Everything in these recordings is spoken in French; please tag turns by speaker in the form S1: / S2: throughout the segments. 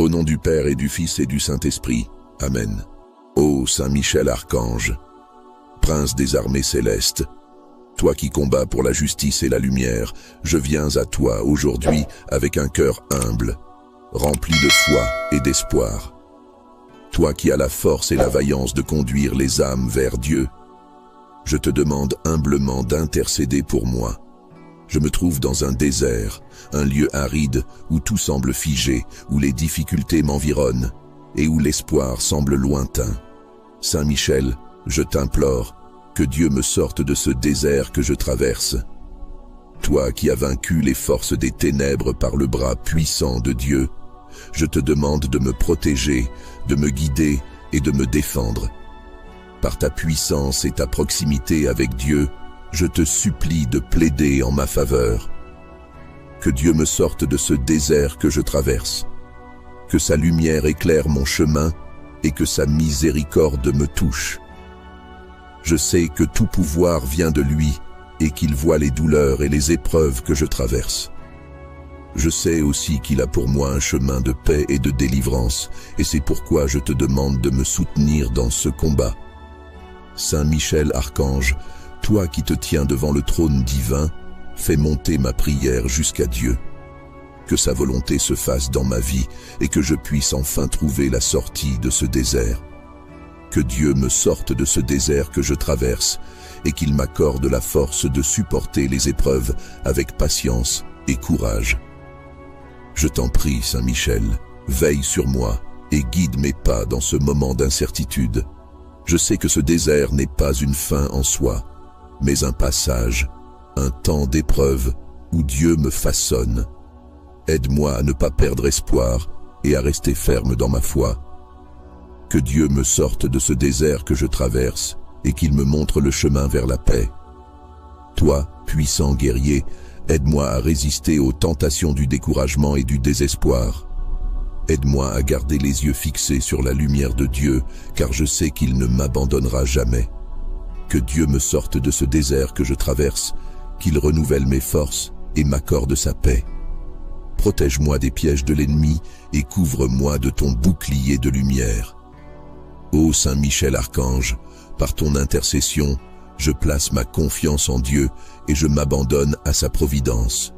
S1: Au nom du Père et du Fils et du Saint-Esprit. Amen. Ô Saint Michel Archange, Prince des armées célestes, toi qui combats pour la justice et la lumière, je viens à toi aujourd'hui avec un cœur humble, rempli de foi et d'espoir. Toi qui as la force et la vaillance de conduire les âmes vers Dieu, je te demande humblement d'intercéder pour moi. Je me trouve dans un désert, un lieu aride où tout semble figé, où les difficultés m'environnent et où l'espoir semble lointain. Saint Michel, je t'implore, que Dieu me sorte de ce désert que je traverse. Toi qui as vaincu les forces des ténèbres par le bras puissant de Dieu, je te demande de me protéger, de me guider et de me défendre. Par ta puissance et ta proximité avec Dieu, je te supplie de plaider en ma faveur. Que Dieu me sorte de ce désert que je traverse, que sa lumière éclaire mon chemin et que sa miséricorde me touche. Je sais que tout pouvoir vient de lui et qu'il voit les douleurs et les épreuves que je traverse. Je sais aussi qu'il a pour moi un chemin de paix et de délivrance, et c'est pourquoi je te demande de me soutenir dans ce combat. Saint Michel Archange, toi qui te tiens devant le trône divin, fais monter ma prière jusqu'à Dieu. Que sa volonté se fasse dans ma vie et que je puisse enfin trouver la sortie de ce désert. Que Dieu me sorte de ce désert que je traverse et qu'il m'accorde la force de supporter les épreuves avec patience et courage. Je t'en prie, Saint Michel, veille sur moi et guide mes pas dans ce moment d'incertitude. Je sais que ce désert n'est pas une fin en soi, mais un passage, un temps d'épreuve où Dieu me façonne. Aide-moi à ne pas perdre espoir et à rester ferme dans ma foi. Que Dieu me sorte de ce désert que je traverse et qu'il me montre le chemin vers la paix. Toi, puissant guerrier, aide-moi à résister aux tentations du découragement et du désespoir. Aide-moi à garder les yeux fixés sur la lumière de Dieu, car je sais qu'il ne m'abandonnera jamais. Que Dieu me sorte de ce désert que je traverse, qu'il renouvelle mes forces et m'accorde sa paix. Protège-moi des pièges de l'ennemi et couvre-moi de ton bouclier de lumière. Ô Saint Michel Archange, par ton intercession, je place ma confiance en Dieu et je m'abandonne à sa providence.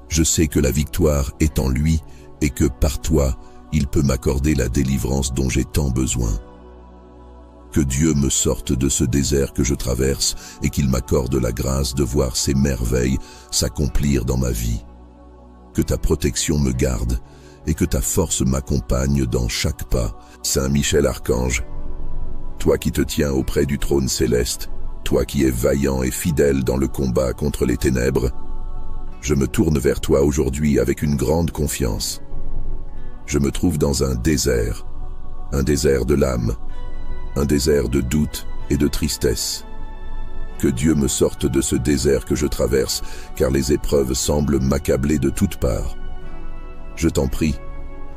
S1: Je sais que la victoire est en lui et que par toi, il peut m'accorder la délivrance dont j'ai tant besoin. Que Dieu me sorte de ce désert que je traverse et qu'il m'accorde la grâce de voir ses merveilles s'accomplir dans ma vie. Que ta protection me garde et que ta force m'accompagne dans chaque pas. Saint Michel Archange, toi qui te tiens auprès du trône céleste, toi qui es vaillant et fidèle dans le combat contre les ténèbres, je me tourne vers toi aujourd'hui avec une grande confiance. Je me trouve dans un désert de l'âme, un désert de doute et de tristesse. Que Dieu me sorte de ce désert que je traverse, car les épreuves semblent m'accabler de toutes parts. Je t'en prie,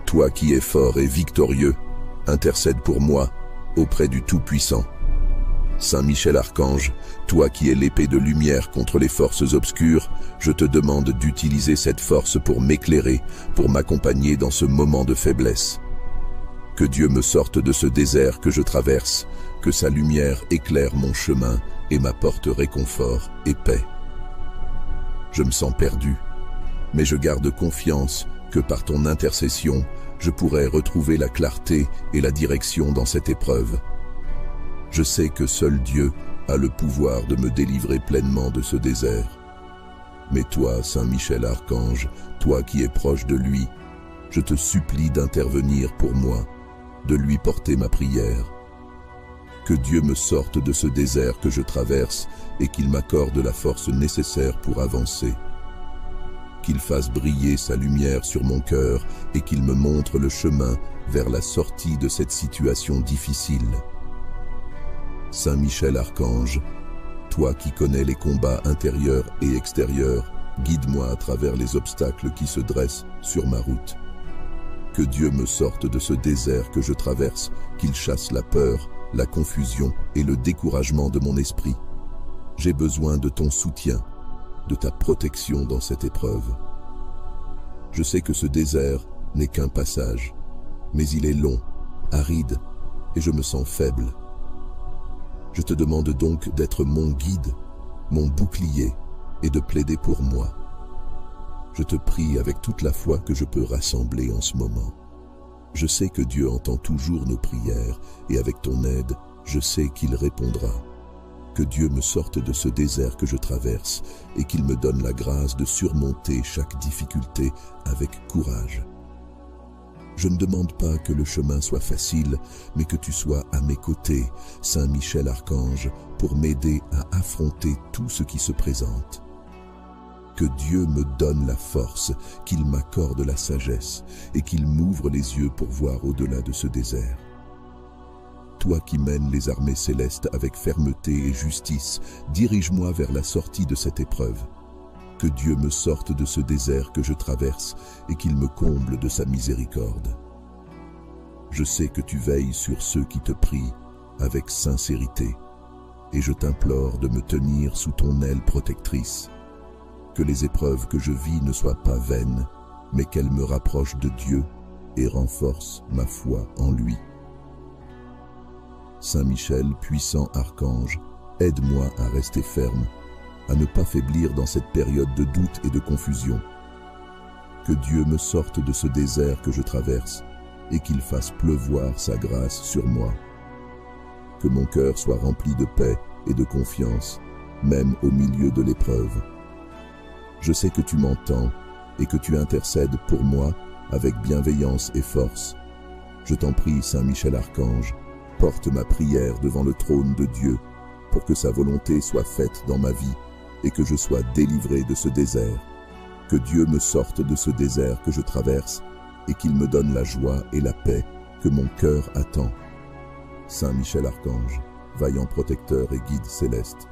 S1: toi qui es fort et victorieux, intercède pour moi auprès du Tout-Puissant. Saint Michel Archange, toi qui es l'épée de lumière contre les forces obscures, je te demande d'utiliser cette force pour m'éclairer, pour m'accompagner dans ce moment de faiblesse. Que Dieu me sorte de ce désert que je traverse, que sa lumière éclaire mon chemin et m'apporte réconfort et paix. Je me sens perdu, mais je garde confiance que par ton intercession, je pourrai retrouver la clarté et la direction dans cette épreuve. Je sais que seul Dieu a le pouvoir de me délivrer pleinement de ce désert. Mais toi, Saint Michel Archange, toi qui es proche de lui, je te supplie d'intervenir pour moi, de lui porter ma prière. Que Dieu me sorte de ce désert que je traverse et qu'il m'accorde la force nécessaire pour avancer. Qu'il fasse briller sa lumière sur mon cœur et qu'il me montre le chemin vers la sortie de cette situation difficile. Saint Michel Archange, toi qui connais les combats intérieurs et extérieurs, guide-moi à travers les obstacles qui se dressent sur ma route. Que Dieu me sorte de ce désert que je traverse, qu'il chasse la peur, la confusion et le découragement de mon esprit. J'ai besoin de ton soutien, de ta protection dans cette épreuve. Je sais que ce désert n'est qu'un passage, mais il est long, aride, et je me sens faible. Je te demande donc d'être mon guide, mon bouclier, et de plaider pour moi. Je te prie avec toute la foi que je peux rassembler en ce moment. Je sais que Dieu entend toujours nos prières, et avec ton aide, je sais qu'il répondra. Que Dieu me sorte de ce désert que je traverse, et qu'il me donne la grâce de surmonter chaque difficulté avec courage. Je ne demande pas que le chemin soit facile, mais que tu sois à mes côtés, Saint Michel Archange, pour m'aider à affronter tout ce qui se présente. Que Dieu me donne la force, qu'il m'accorde la sagesse et qu'il m'ouvre les yeux pour voir au-delà de ce désert. Toi qui mènes les armées célestes avec fermeté et justice, dirige-moi vers la sortie de cette épreuve. Que Dieu me sorte de ce désert que je traverse et qu'il me comble de sa miséricorde. Je sais que tu veilles sur ceux qui te prient avec sincérité et je t'implore de me tenir sous ton aile protectrice. Que les épreuves que je vis ne soient pas vaines, mais qu'elles me rapprochent de Dieu et renforcent ma foi en lui. Saint Michel, puissant archange, aide-moi à rester ferme, à ne pas faiblir dans cette période de doute et de confusion. Que Dieu me sorte de ce désert que je traverse et qu'il fasse pleuvoir sa grâce sur moi. Que mon cœur soit rempli de paix et de confiance, même au milieu de l'épreuve. Je sais que tu m'entends et que tu intercèdes pour moi avec bienveillance et force. Je t'en prie, Saint Michel Archange, porte ma prière devant le trône de Dieu pour que sa volonté soit faite dans ma vie et que je sois délivré de ce désert. Que Dieu me sorte de ce désert que je traverse et qu'il me donne la joie et la paix que mon cœur attend. Saint Michel Archange, vaillant protecteur et guide céleste,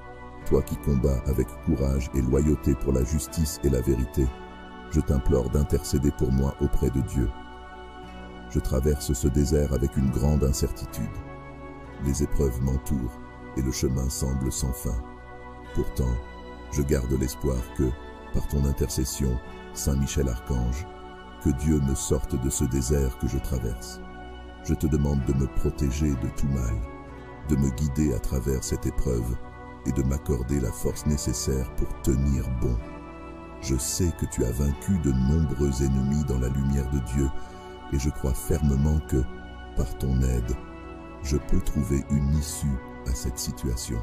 S1: toi qui combats avec courage et loyauté pour la justice et la vérité, je t'implore d'intercéder pour moi auprès de Dieu. Je traverse ce désert avec une grande incertitude. Les épreuves m'entourent et le chemin semble sans fin. Pourtant, je garde l'espoir que, par ton intercession, Saint Michel Archange, que Dieu me sorte de ce désert que je traverse. Je te demande de me protéger de tout mal, de me guider à travers cette épreuve et de m'accorder la force nécessaire pour tenir bon. Je sais que tu as vaincu de nombreux ennemis dans la lumière de Dieu et je crois fermement que, par ton aide, je peux trouver une issue à cette situation.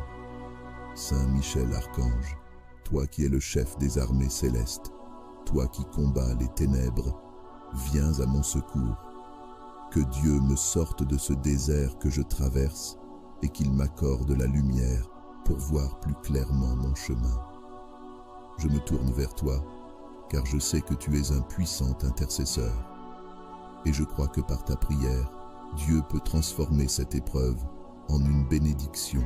S1: Saint Michel Archange, toi qui es le chef des armées célestes, toi qui combats les ténèbres, viens à mon secours. Que Dieu me sorte de ce désert que je traverse et qu'il m'accorde la lumière pour voir plus clairement mon chemin. Je me tourne vers toi, car je sais que tu es un puissant intercesseur. Et je crois que par ta prière, Dieu peut transformer cette épreuve en une bénédiction.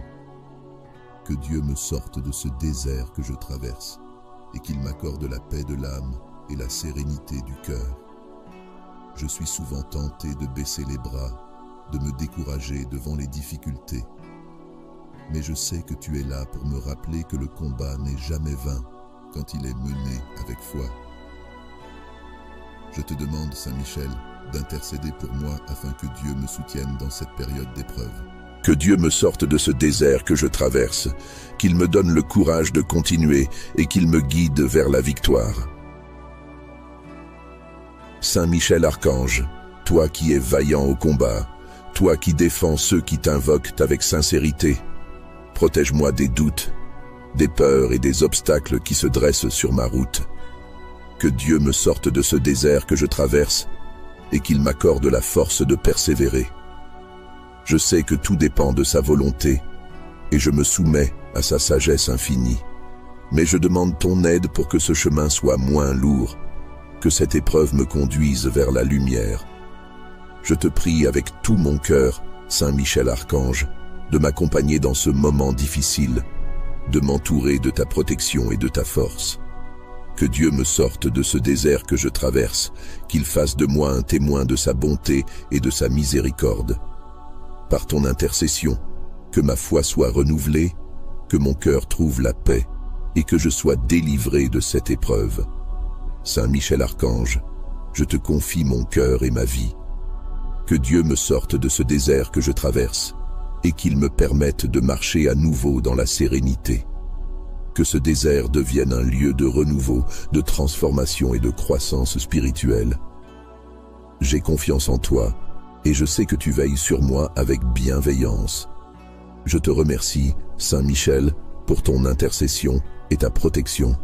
S1: Que Dieu me sorte de ce désert que je traverse et qu'il m'accorde la paix de l'âme et la sérénité du cœur. Je suis souvent tenté de baisser les bras, de me décourager devant les difficultés. Mais je sais que tu es là pour me rappeler que le combat n'est jamais vain quand il est mené avec foi. Je te demande, Saint Michel, d'intercéder pour moi afin que Dieu me soutienne dans cette période d'épreuve. Que Dieu me sorte de ce désert que je traverse, qu'il me donne le courage de continuer et qu'il me guide vers la victoire. Saint Michel Archange, toi qui es vaillant au combat, toi qui défends ceux qui t'invoquent avec sincérité, protège-moi des doutes, des peurs et des obstacles qui se dressent sur ma route. Que Dieu me sorte de ce désert que je traverse et qu'il m'accorde la force de persévérer. Je sais que tout dépend de sa volonté et je me soumets à sa sagesse infinie. Mais je demande ton aide pour que ce chemin soit moins lourd, que cette épreuve me conduise vers la lumière. Je te prie avec tout mon cœur, Saint Michel Archange, de m'accompagner dans ce moment difficile, de m'entourer de ta protection et de ta force. Que Dieu me sorte de ce désert que je traverse, qu'il fasse de moi un témoin de sa bonté et de sa miséricorde. Par ton intercession, que ma foi soit renouvelée, que mon cœur trouve la paix et que je sois délivré de cette épreuve. Saint Michel Archange, je te confie mon cœur et ma vie. Que Dieu me sorte de ce désert que je traverse et qu'il me permette de marcher à nouveau dans la sérénité. Que ce désert devienne un lieu de renouveau, de transformation et de croissance spirituelle. J'ai confiance en toi et je sais que tu veilles sur moi avec bienveillance. Je te remercie, Saint Michel, pour ton intercession et ta protection.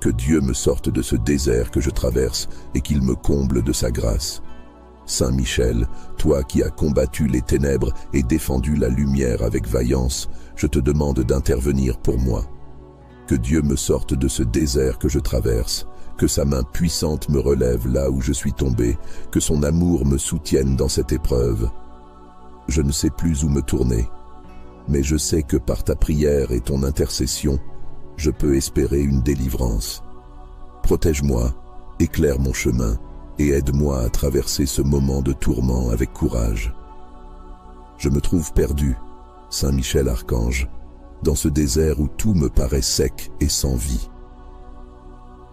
S1: Que Dieu me sorte de ce désert que je traverse et qu'il me comble de sa grâce. Saint Michel, toi qui as combattu les ténèbres et défendu la lumière avec vaillance, je te demande d'intervenir pour moi. Que Dieu me sorte de ce désert que je traverse, que sa main puissante me relève là où je suis tombé, que son amour me soutienne dans cette épreuve. Je ne sais plus où me tourner, mais je sais que par ta prière et ton intercession, je peux espérer une délivrance. Protège-moi, éclaire mon chemin et aide-moi à traverser ce moment de tourment avec courage. Je me trouve perdu, Saint Michel Archange, dans ce désert où tout me paraît sec et sans vie.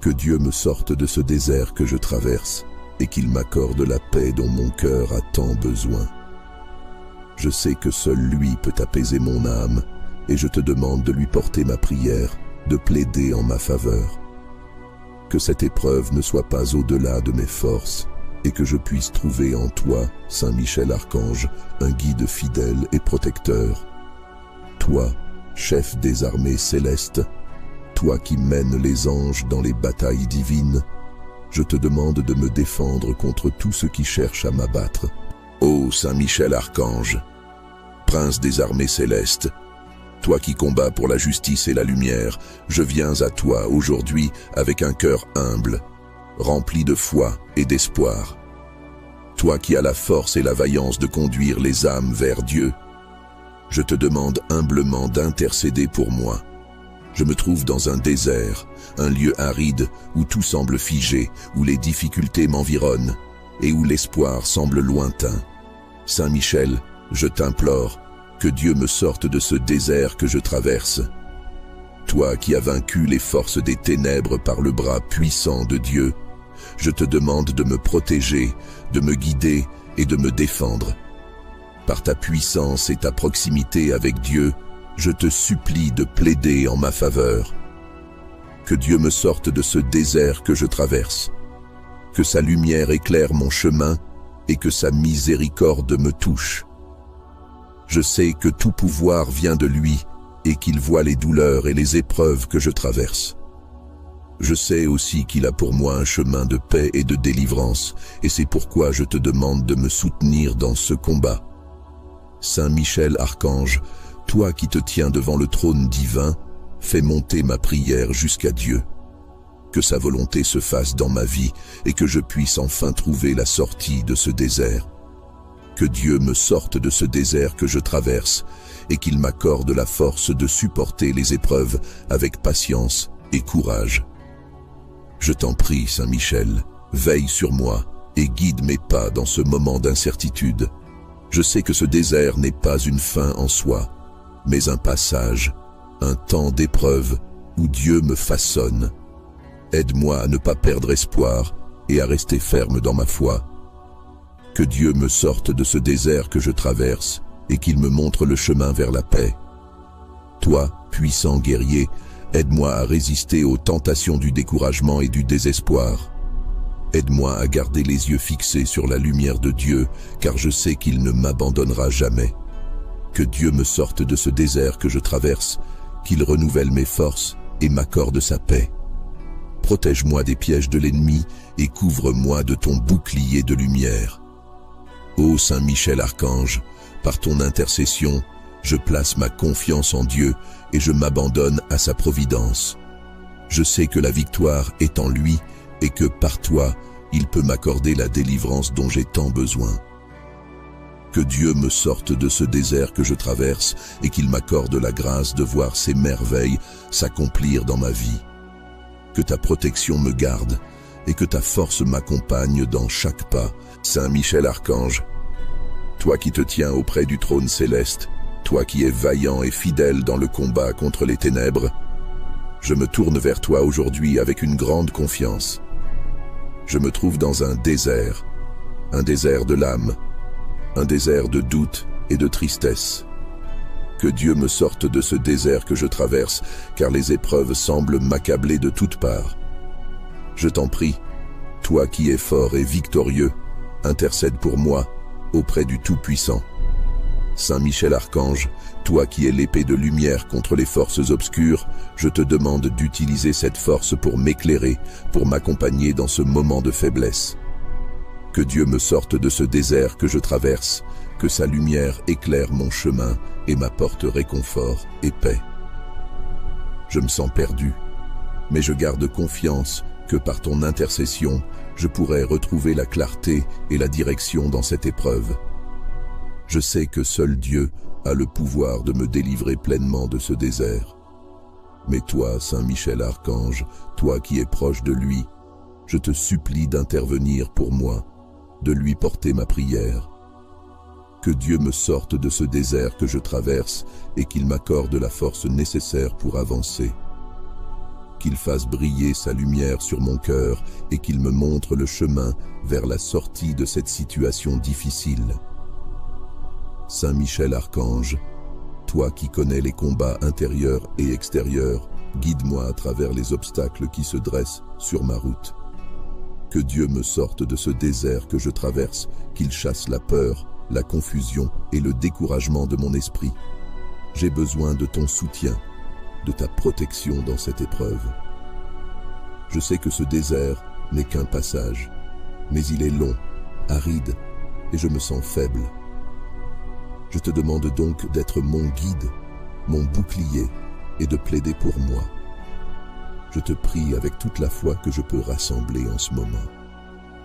S1: Que Dieu me sorte de ce désert que je traverse et qu'il m'accorde la paix dont mon cœur a tant besoin. Je sais que seul lui peut apaiser mon âme et je te demande de lui porter ma prière, de plaider en ma faveur. Que cette épreuve ne soit pas au-delà de mes forces et que je puisse trouver en toi, Saint Michel Archange, un guide fidèle et protecteur. Toi, chef des armées célestes, toi qui mènes les anges dans les batailles divines, je te demande de me défendre contre tous ceux qui cherchent à m'abattre. Ô Saint Michel Archange, prince des armées célestes, toi qui combats pour la justice et la lumière, je viens à toi aujourd'hui avec un cœur humble, rempli de foi et d'espoir. Toi qui as la force et la vaillance de conduire les âmes vers Dieu, je te demande humblement d'intercéder pour moi. Je me trouve dans un désert, un lieu aride où tout semble figé, où les difficultés m'environnent et où l'espoir semble lointain. Saint Michel, je t'implore, que Dieu me sorte de ce désert que je traverse. Toi qui as vaincu les forces des ténèbres par le bras puissant de Dieu, je te demande de me protéger, de me guider et de me défendre. Par ta puissance et ta proximité avec Dieu, je te supplie de plaider en ma faveur. Que Dieu me sorte de ce désert que je traverse, que sa lumière éclaire mon chemin et que sa miséricorde me touche. Je sais que tout pouvoir vient de lui et qu'il voit les douleurs et les épreuves que je traverse. Je sais aussi qu'il a pour moi un chemin de paix et de délivrance, et c'est pourquoi je te demande de me soutenir dans ce combat. Saint Michel Archange, toi qui te tiens devant le trône divin, fais monter ma prière jusqu'à Dieu. Que sa volonté se fasse dans ma vie et que je puisse enfin trouver la sortie de ce désert. Que Dieu me sorte de ce désert que je traverse et qu'il m'accorde la force de supporter les épreuves avec patience et courage. Je t'en prie, Saint Michel, veille sur moi et guide mes pas dans ce moment d'incertitude. Je sais que ce désert n'est pas une fin en soi, mais un passage, un temps d'épreuve où Dieu me façonne. Aide-moi à ne pas perdre espoir et à rester ferme dans ma foi. Que Dieu me sorte de ce désert que je traverse et qu'il me montre le chemin vers la paix. Toi, puissant guerrier, aide-moi à résister aux tentations du découragement et du désespoir. Aide-moi à garder les yeux fixés sur la lumière de Dieu, car je sais qu'il ne m'abandonnera jamais. Que Dieu me sorte de ce désert que je traverse, qu'il renouvelle mes forces et m'accorde sa paix. Protège-moi des pièges de l'ennemi et couvre-moi de ton bouclier de lumière. Ô Saint Michel Archange, par ton intercession, je place ma confiance en Dieu et je m'abandonne à sa providence. Je sais que la victoire est en lui et que par toi, il peut m'accorder la délivrance dont j'ai tant besoin. Que Dieu me sorte de ce désert que je traverse et qu'il m'accorde la grâce de voir ses merveilles s'accomplir dans ma vie. Que ta protection me garde et que ta force m'accompagne dans chaque pas. Saint Michel Archange, toi qui te tiens auprès du trône céleste, toi qui es vaillant et fidèle dans le combat contre les ténèbres, je me tourne vers toi aujourd'hui avec une grande confiance. Je me trouve dans un désert de l'âme, un désert de doute et de tristesse. Que Dieu me sorte de ce désert que je traverse, car les épreuves semblent m'accabler de toutes parts. Je t'en prie, toi qui es fort et victorieux, intercède pour moi auprès du Tout-Puissant. Saint Michel Archange, toi qui es l'épée de lumière contre les forces obscures, je te demande d'utiliser cette force pour m'éclairer, pour m'accompagner dans ce moment de faiblesse. Que Dieu me sorte de ce désert que je traverse, que sa lumière éclaire mon chemin et m'apporte réconfort et paix. Je me sens perdu, mais je garde confiance que par ton intercession, je pourrai retrouver la clarté et la direction dans cette épreuve. Je sais que seul Dieu a le pouvoir de me délivrer pleinement de ce désert. Mais toi, Saint Michel Archange, toi qui es proche de lui, je te supplie d'intervenir pour moi, de lui porter ma prière. Que Dieu me sorte de ce désert que je traverse et qu'il m'accorde la force nécessaire pour avancer. Qu'il fasse briller sa lumière sur mon cœur et qu'il me montre le chemin vers la sortie de cette situation difficile. Saint Michel Archange, toi qui connais les combats intérieurs et extérieurs, guide-moi à travers les obstacles qui se dressent sur ma route. Que Dieu me sorte de ce désert que je traverse, qu'il chasse la peur, la confusion et le découragement de mon esprit. J'ai besoin de ton soutien, de ta protection dans cette épreuve. Je sais que ce désert n'est qu'un passage, mais il est long, aride, et je me sens faible. Je te demande donc d'être mon guide, mon bouclier, et de plaider pour moi. Je te prie avec toute la foi que je peux rassembler en ce moment.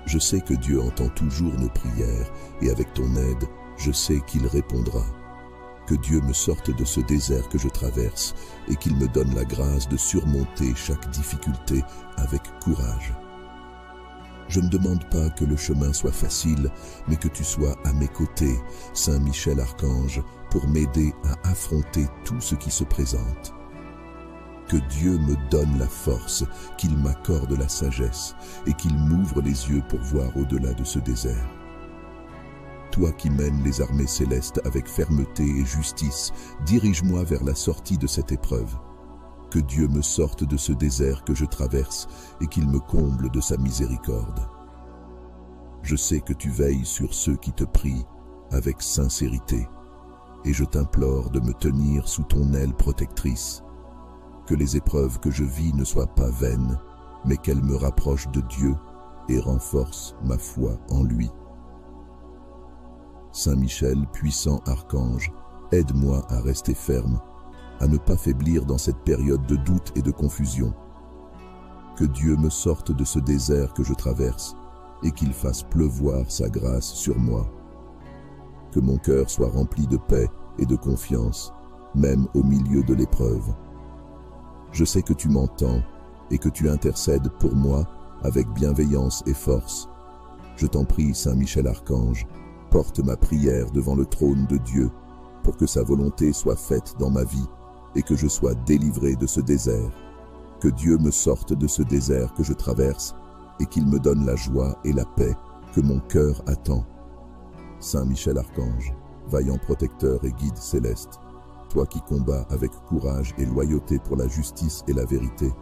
S1: Je sais que Dieu entend toujours nos prières, et avec ton aide, je sais qu'il répondra. Que Dieu me sorte de ce désert que je traverse, et qu'il me donne la grâce de surmonter chaque difficulté avec courage. Je ne demande pas que le chemin soit facile, mais que tu sois à mes côtés, Saint Michel Archange, pour m'aider à affronter tout ce qui se présente. Que Dieu me donne la force, qu'il m'accorde la sagesse et qu'il m'ouvre les yeux pour voir au-delà de ce désert. Toi qui mènes les armées célestes avec fermeté et justice, dirige-moi vers la sortie de cette épreuve. Que Dieu me sorte de ce désert que je traverse et qu'il me comble de sa miséricorde. Je sais que tu veilles sur ceux qui te prient avec sincérité et je t'implore de me tenir sous ton aile protectrice. Que les épreuves que je vis ne soient pas vaines, mais qu'elles me rapprochent de Dieu et renforcent ma foi en lui. Saint Michel, puissant archange, aide-moi à rester ferme, à ne pas faiblir dans cette période de doute et de confusion. Que Dieu me sorte de ce désert que je traverse et qu'il fasse pleuvoir sa grâce sur moi. Que mon cœur soit rempli de paix et de confiance, même au milieu de l'épreuve. Je sais que tu m'entends et que tu intercèdes pour moi avec bienveillance et force. Je t'en prie, Saint Michel Archange, porte ma prière devant le trône de Dieu pour que sa volonté soit faite dans ma vie et que je sois délivré de ce désert. Que Dieu me sorte de ce désert que je traverse et qu'il me donne la joie et la paix que mon cœur attend. Saint Michel Archange, vaillant protecteur et guide céleste, toi qui combats avec courage et loyauté pour la justice et la vérité,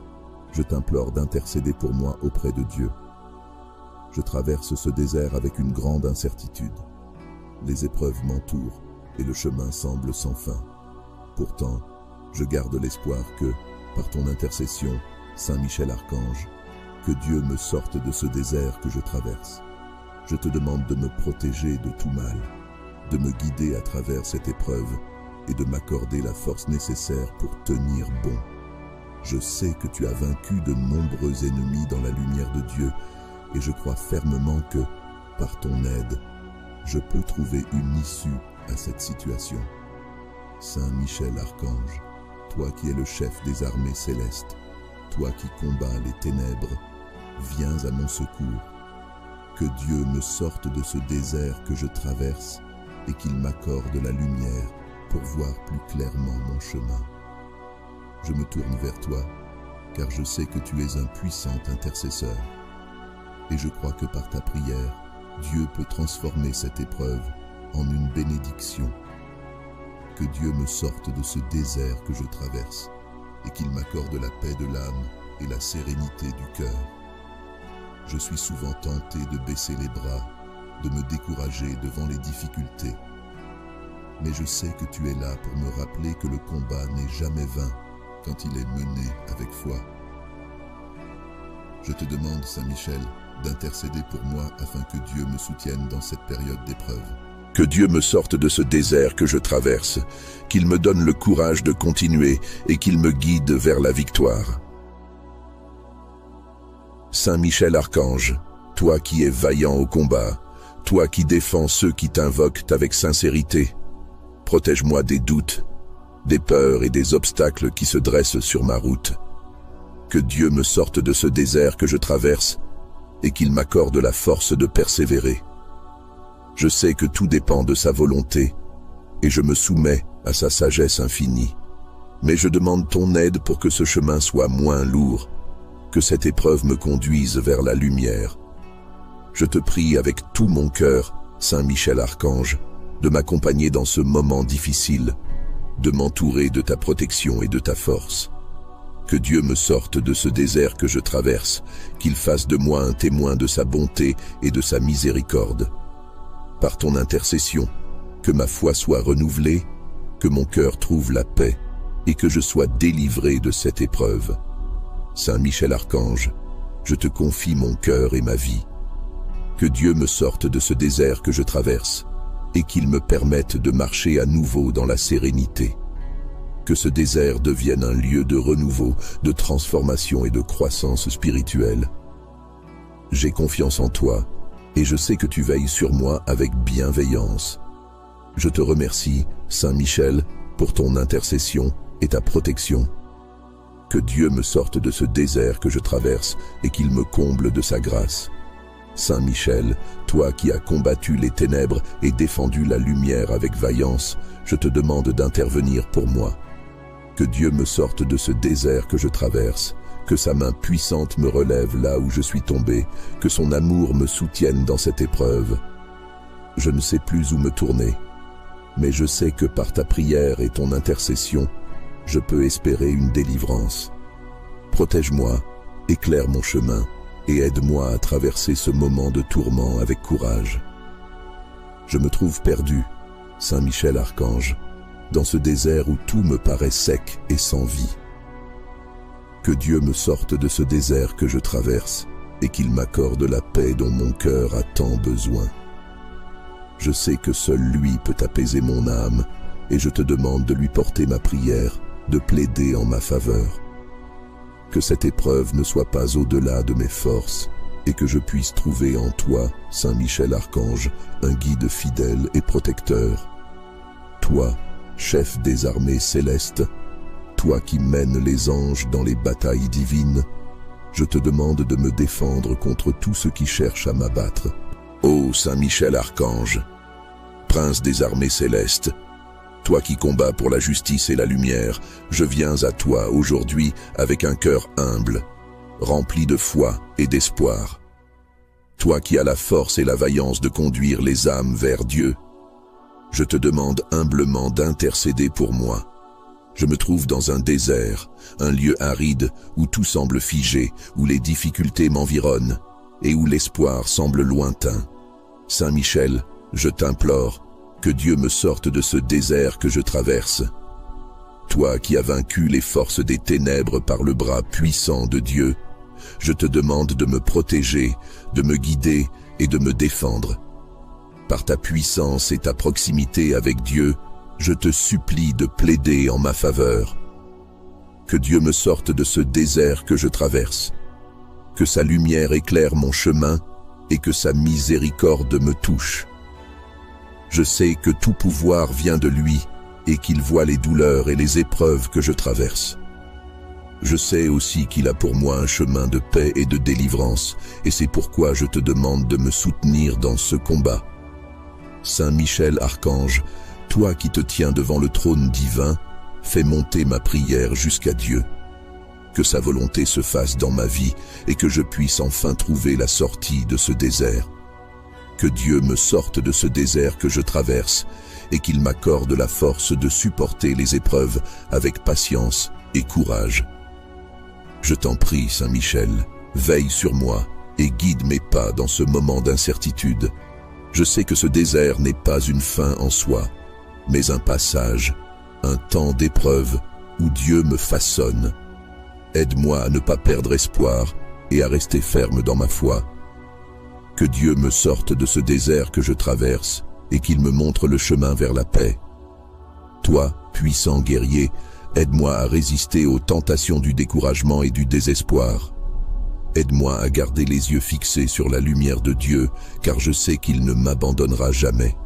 S1: je t'implore d'intercéder pour moi auprès de Dieu. Je traverse ce désert avec une grande incertitude. Les épreuves m'entourent et le chemin semble sans fin. Pourtant, je garde l'espoir que, par ton intercession, Saint Michel Archange, que Dieu me sorte de ce désert que je traverse. Je te demande de me protéger de tout mal, de me guider à travers cette épreuve et de m'accorder la force nécessaire pour tenir bon. Je sais que tu as vaincu de nombreux ennemis dans la lumière de Dieu et je crois fermement que, par ton aide, je peux trouver une issue à cette situation. Saint Michel Archange, toi qui es le chef des armées célestes, toi qui combats les ténèbres, viens à mon secours. Que Dieu me sorte de ce désert que je traverse et qu'il m'accorde la lumière pour voir plus clairement mon chemin. Je me tourne vers toi, car je sais que tu es un puissant intercesseur. Et je crois que par ta prière, Dieu peut transformer cette épreuve en une bénédiction. Que Dieu me sorte de ce désert que je traverse et qu'il m'accorde la paix de l'âme et la sérénité du cœur. Je suis souvent tenté de baisser les bras, de me décourager devant les difficultés. Mais je sais que tu es là pour me rappeler que le combat n'est jamais vain quand il est mené avec foi. Je te demande, Saint Michel, d'intercéder pour moi afin que Dieu me soutienne dans cette période d'épreuve. Que Dieu me sorte de ce désert que je traverse, qu'il me donne le courage de continuer et qu'il me guide vers la victoire. Saint Michel Archange, toi qui es vaillant au combat, toi qui défends ceux qui t'invoquent avec sincérité, protège-moi des doutes, des peurs et des obstacles qui se dressent sur ma route. Que Dieu me sorte de ce désert que je traverse et qu'il m'accorde la force de persévérer. Je sais que tout dépend de sa volonté et je me soumets à sa sagesse infinie. Mais je demande ton aide pour que ce chemin soit moins lourd, que cette épreuve me conduise vers la lumière. Je te prie avec tout mon cœur, Saint Michel Archange, de m'accompagner dans ce moment difficile, de m'entourer de ta protection et de ta force. Que Dieu me sorte de ce désert que je traverse, qu'il fasse de moi un témoin de sa bonté et de sa miséricorde. Par ton intercession, que ma foi soit renouvelée, que mon cœur trouve la paix et que je sois délivré de cette épreuve. Saint Michel Archange, je te confie mon cœur et ma vie. Que Dieu me sorte de ce désert que je traverse et qu'il me permette de marcher à nouveau dans la sérénité. Que ce désert devienne un lieu de renouveau, de transformation et de croissance spirituelle. J'ai confiance en toi et je sais que tu veilles sur moi avec bienveillance. Je te remercie, Saint Michel, pour ton intercession et ta protection. Que Dieu me sorte de ce désert que je traverse et qu'il me comble de sa grâce. Saint Michel, toi qui as combattu les ténèbres et défendu la lumière avec vaillance, je te demande d'intervenir pour moi. Que Dieu me sorte de ce désert que je traverse, que sa main puissante me relève là où je suis tombé, que son amour me soutienne dans cette épreuve. Je ne sais plus où me tourner, mais je sais que par ta prière et ton intercession, je peux espérer une délivrance. Protège-moi, éclaire mon chemin et aide-moi à traverser ce moment de tourment avec courage. Je me trouve perdu, Saint Michel Archange, dans ce désert où tout me paraît sec et sans vie. Que Dieu me sorte de ce désert que je traverse et qu'il m'accorde la paix dont mon cœur a tant besoin. Je sais que seul lui peut apaiser mon âme et je te demande de lui porter ma prière, de plaider en ma faveur. Que cette épreuve ne soit pas au-delà de mes forces et que je puisse trouver en toi, Saint Michel Archange, un guide fidèle et protecteur. Toi, chef des armées célestes, toi qui mènes les anges dans les batailles divines, je te demande de me défendre contre tout ce qui cherche à m'abattre. Ô Saint Michel Archange, prince des armées célestes, toi qui combats pour la justice et la lumière, je viens à toi aujourd'hui avec un cœur humble, rempli de foi et d'espoir. Toi qui as la force et la vaillance de conduire les âmes vers Dieu, je te demande humblement d'intercéder pour moi. Je me trouve dans un désert, un lieu aride où tout semble figé, où les difficultés m'environnent et où l'espoir semble lointain. Saint Michel, je t'implore, que Dieu me sorte de ce désert que je traverse. Toi qui as vaincu les forces des ténèbres par le bras puissant de Dieu, je te demande de me protéger, de me guider et de me défendre. Par ta puissance et ta proximité avec Dieu, je te supplie de plaider en ma faveur. Que Dieu me sorte de ce désert que je traverse, que sa lumière éclaire mon chemin et que sa miséricorde me touche. Je sais que tout pouvoir vient de lui et qu'il voit les douleurs et les épreuves que je traverse. Je sais aussi qu'il a pour moi un chemin de paix et de délivrance, et c'est pourquoi je te demande de me soutenir dans ce combat. Saint Michel Archange, toi qui te tiens devant le trône divin, fais monter ma prière jusqu'à Dieu. Que sa volonté se fasse dans ma vie et que je puisse enfin trouver la sortie de ce désert. Que Dieu me sorte de ce désert que je traverse et qu'il m'accorde la force de supporter les épreuves avec patience et courage. Je t'en prie, Saint Michel, veille sur moi et guide mes pas dans ce moment d'incertitude. Je sais que ce désert n'est pas une fin en soi, mais un passage, un temps d'épreuve où Dieu me façonne. Aide-moi à ne pas perdre espoir et à rester ferme dans ma foi. Que Dieu me sorte de ce désert que je traverse et qu'il me montre le chemin vers la paix. Toi, puissant guerrier, aide-moi à résister aux tentations du découragement et du désespoir. Aide-moi à garder les yeux fixés sur la lumière de Dieu, car je sais qu'il ne m'abandonnera jamais.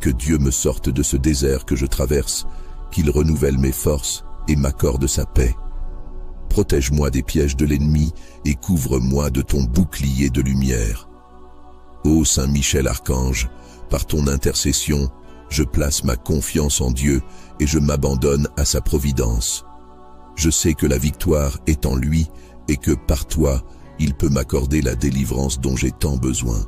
S1: Que Dieu me sorte de ce désert que je traverse, qu'il renouvelle mes forces et m'accorde sa paix. Protège-moi des pièges de l'ennemi et couvre-moi de ton bouclier de lumière. Ô Saint Michel Archange, par ton intercession, je place ma confiance en Dieu et je m'abandonne à sa providence. Je sais que la victoire est en lui et que par toi, il peut m'accorder la délivrance dont j'ai tant besoin.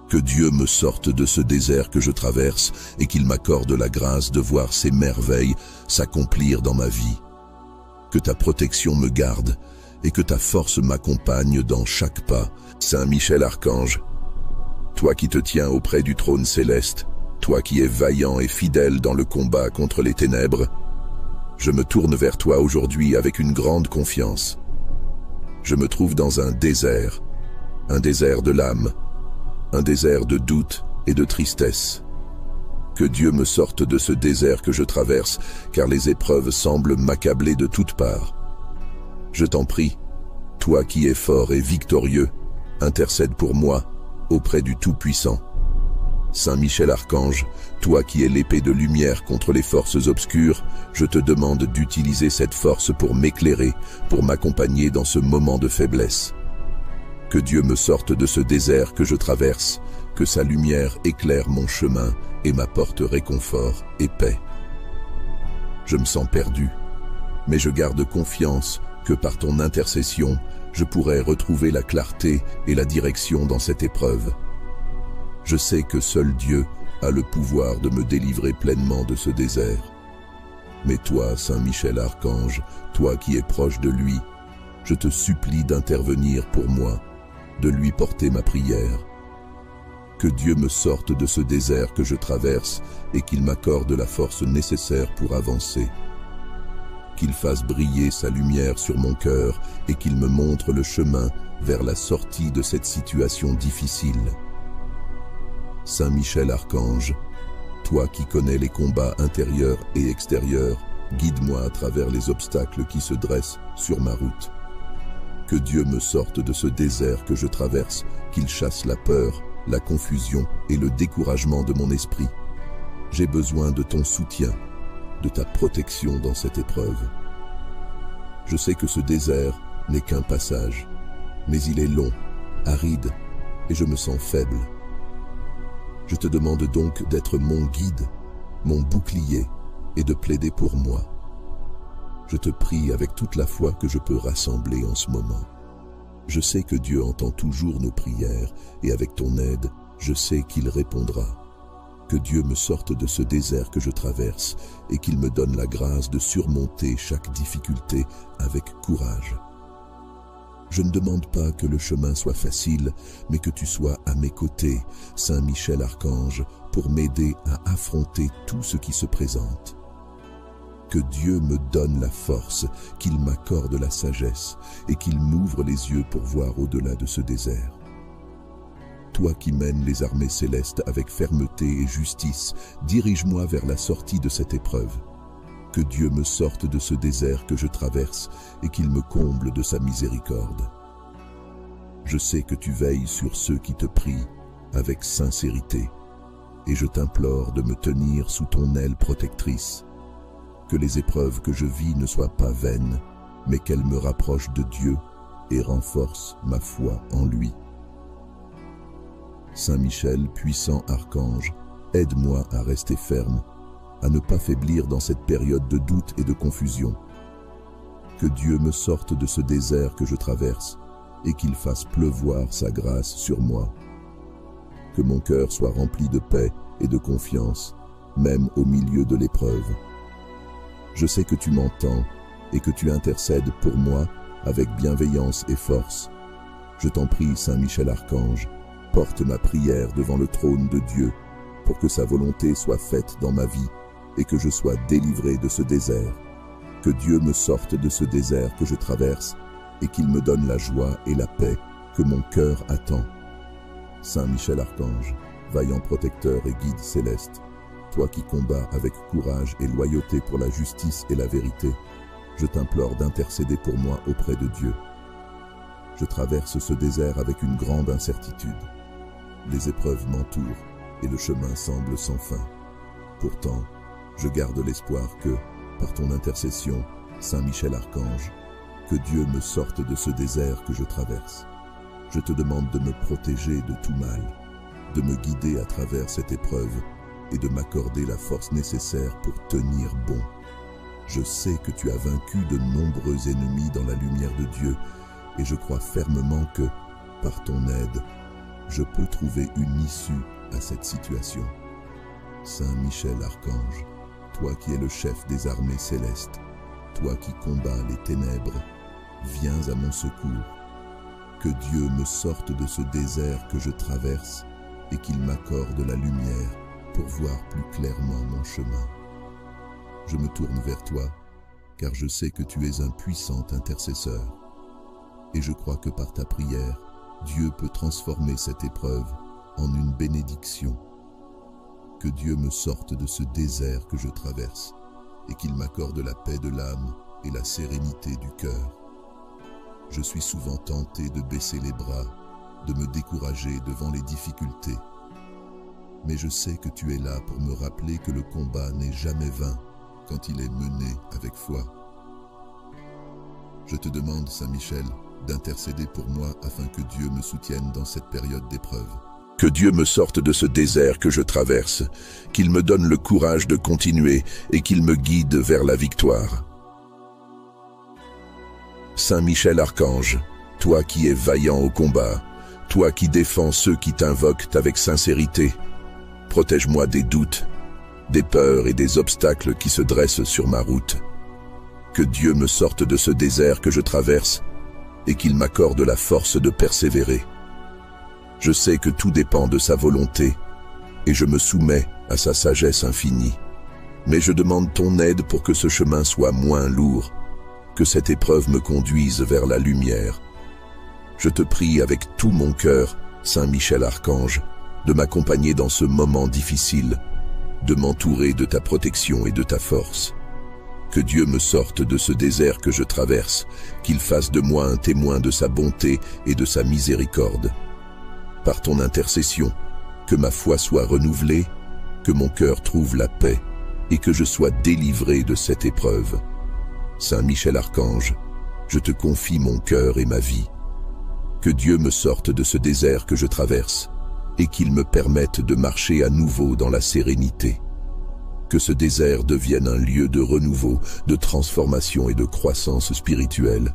S1: Que Dieu me sorte de ce désert que je traverse et qu'il m'accorde la grâce de voir ses merveilles s'accomplir dans ma vie. Que ta protection me garde et que ta force m'accompagne dans chaque pas. Saint Michel Archange, toi qui te tiens auprès du trône céleste, toi qui es vaillant et fidèle dans le combat contre les ténèbres, je me tourne vers toi aujourd'hui avec une grande confiance. Je me trouve dans un désert de l'âme, un désert de doute et de tristesse. Que Dieu me sorte de ce désert que je traverse, car les épreuves semblent m'accabler de toutes parts. Je t'en prie, toi qui es fort et victorieux, intercède pour moi auprès du Tout-Puissant. Saint Michel Archange, toi qui es l'épée de lumière contre les forces obscures, je te demande d'utiliser cette force pour m'éclairer, pour m'accompagner dans ce moment de faiblesse. Que Dieu me sorte de ce désert que je traverse, que sa lumière éclaire mon chemin et m'apporte réconfort et paix. Je me sens perdu, mais je garde confiance que par ton intercession, je pourrai retrouver la clarté et la direction dans cette épreuve. Je sais que seul Dieu a le pouvoir de me délivrer pleinement de ce désert. Mais toi, Saint Michel Archange, toi qui es proche de lui, je te supplie d'intervenir pour moi, de lui porter ma prière. Que Dieu me sorte de ce désert que je traverse et qu'il m'accorde la force nécessaire pour avancer. Qu'il fasse briller sa lumière sur mon cœur et qu'il me montre le chemin vers la sortie de cette situation difficile. Saint Michel Archange, toi qui connais les combats intérieurs et extérieurs, guide-moi à travers les obstacles qui se dressent sur ma route. Que Dieu me sorte de ce désert que je traverse, qu'il chasse la peur, la confusion et le découragement de mon esprit. J'ai besoin de ton soutien, de ta protection dans cette épreuve. Je sais que ce désert n'est qu'un passage, mais il est long, aride, et je me sens faible. Je te demande donc d'être mon guide, mon bouclier, et de plaider pour moi. Je te prie avec toute la foi que je peux rassembler en ce moment. Je sais que Dieu entend toujours nos prières, et avec ton aide, je sais qu'il répondra. Que Dieu me sorte de ce désert que je traverse, et qu'il me donne la grâce de surmonter chaque difficulté avec courage. Je ne demande pas que le chemin soit facile, mais que tu sois à mes côtés, Saint Michel Archange, pour m'aider à affronter tout ce qui se présente. Que Dieu me donne la force, qu'il m'accorde la sagesse et qu'il m'ouvre les yeux pour voir au-delà de ce désert. Toi qui mènes les armées célestes avec fermeté et justice, dirige-moi vers la sortie de cette épreuve. Que Dieu me sorte de ce désert que je traverse et qu'il me comble de sa miséricorde. Je sais que tu veilles sur ceux qui te prient avec sincérité et je t'implore de me tenir sous ton aile protectrice. Que les épreuves que je vis ne soient pas vaines, mais qu'elles me rapprochent de Dieu et renforcent ma foi en lui. Saint Michel, puissant archange, aide-moi à rester ferme, à ne pas faiblir dans cette période de doute et de confusion. Que Dieu me sorte de ce désert que je traverse et qu'il fasse pleuvoir sa grâce sur moi. que mon cœur soit rempli de paix et de confiance, même au milieu de l'épreuve. Je sais que tu m'entends et que tu intercèdes pour moi avec bienveillance et force. Je t'en prie, Saint Michel Archange, porte ma prière devant le trône de Dieu pour que sa volonté soit faite dans ma vie et que je sois délivré de ce désert. Que Dieu me sorte de ce désert que je traverse et qu'il me donne la joie et la paix que mon cœur attend. Saint Michel Archange, vaillant protecteur et guide céleste, toi qui combats avec courage et loyauté pour la justice et la vérité, je t'implore d'intercéder pour moi auprès de Dieu. Je traverse ce désert avec une grande incertitude. Les épreuves m'entourent et le chemin semble sans fin. Pourtant, je garde l'espoir que, par ton intercession, Saint Michel Archange, que Dieu me sorte de ce désert que je traverse. Je te demande de me protéger de tout mal, de me guider à travers cette épreuve et de m'accorder la force nécessaire pour tenir bon. Je sais que tu as vaincu de nombreux ennemis dans la lumière de Dieu et je crois fermement que, par ton aide, je peux trouver une issue à cette situation. Saint Michel Archange, toi qui es le chef des armées célestes, toi qui combats les ténèbres, viens à mon secours. Que Dieu me sorte de ce désert que je traverse et qu'il m'accorde la lumière pour voir plus clairement mon chemin. Je me tourne vers toi, car je sais que tu es un puissant intercesseur. Et je crois que par ta prière, Dieu peut transformer cette épreuve en une bénédiction. Que Dieu me sorte de ce désert que je traverse et qu'il m'accorde la paix de l'âme et la sérénité du cœur. Je suis souvent tenté de baisser les bras, de me décourager devant les difficultés. Mais je sais que tu es là pour me rappeler que le combat n'est jamais vain quand il est mené avec foi. Je te demande, Saint Michel, d'intercéder pour moi afin que Dieu me soutienne dans cette période d'épreuve. Que Dieu me sorte de ce désert que je traverse, qu'il me donne le courage de continuer et qu'il me guide vers la victoire. Saint Michel Archange, toi qui es vaillant au combat, toi qui défends ceux qui t'invoquent avec sincérité, protège-moi des doutes, des peurs et des obstacles qui se dressent sur ma route. Que Dieu me sorte de ce désert que je traverse et qu'il m'accorde la force de persévérer. Je sais que tout dépend de sa volonté et je me soumets à sa sagesse infinie. Mais je demande ton aide pour que ce chemin soit moins lourd, que cette épreuve me conduise vers la lumière. Je te prie avec tout mon cœur, Saint Michel Archange, de m'accompagner dans ce moment difficile, de m'entourer de ta protection et de ta force. Que Dieu me sorte de ce désert que je traverse, qu'il fasse de moi un témoin de sa bonté et de sa miséricorde. Par ton intercession, que ma foi soit renouvelée, que mon cœur trouve la paix et que je sois délivré de cette épreuve. Saint Michel Archange, je te confie mon cœur et ma vie. Que Dieu me sorte de ce désert que je traverse et qu'il me permette de marcher à nouveau dans la sérénité. Que ce désert devienne un lieu de renouveau, de transformation et de croissance spirituelle.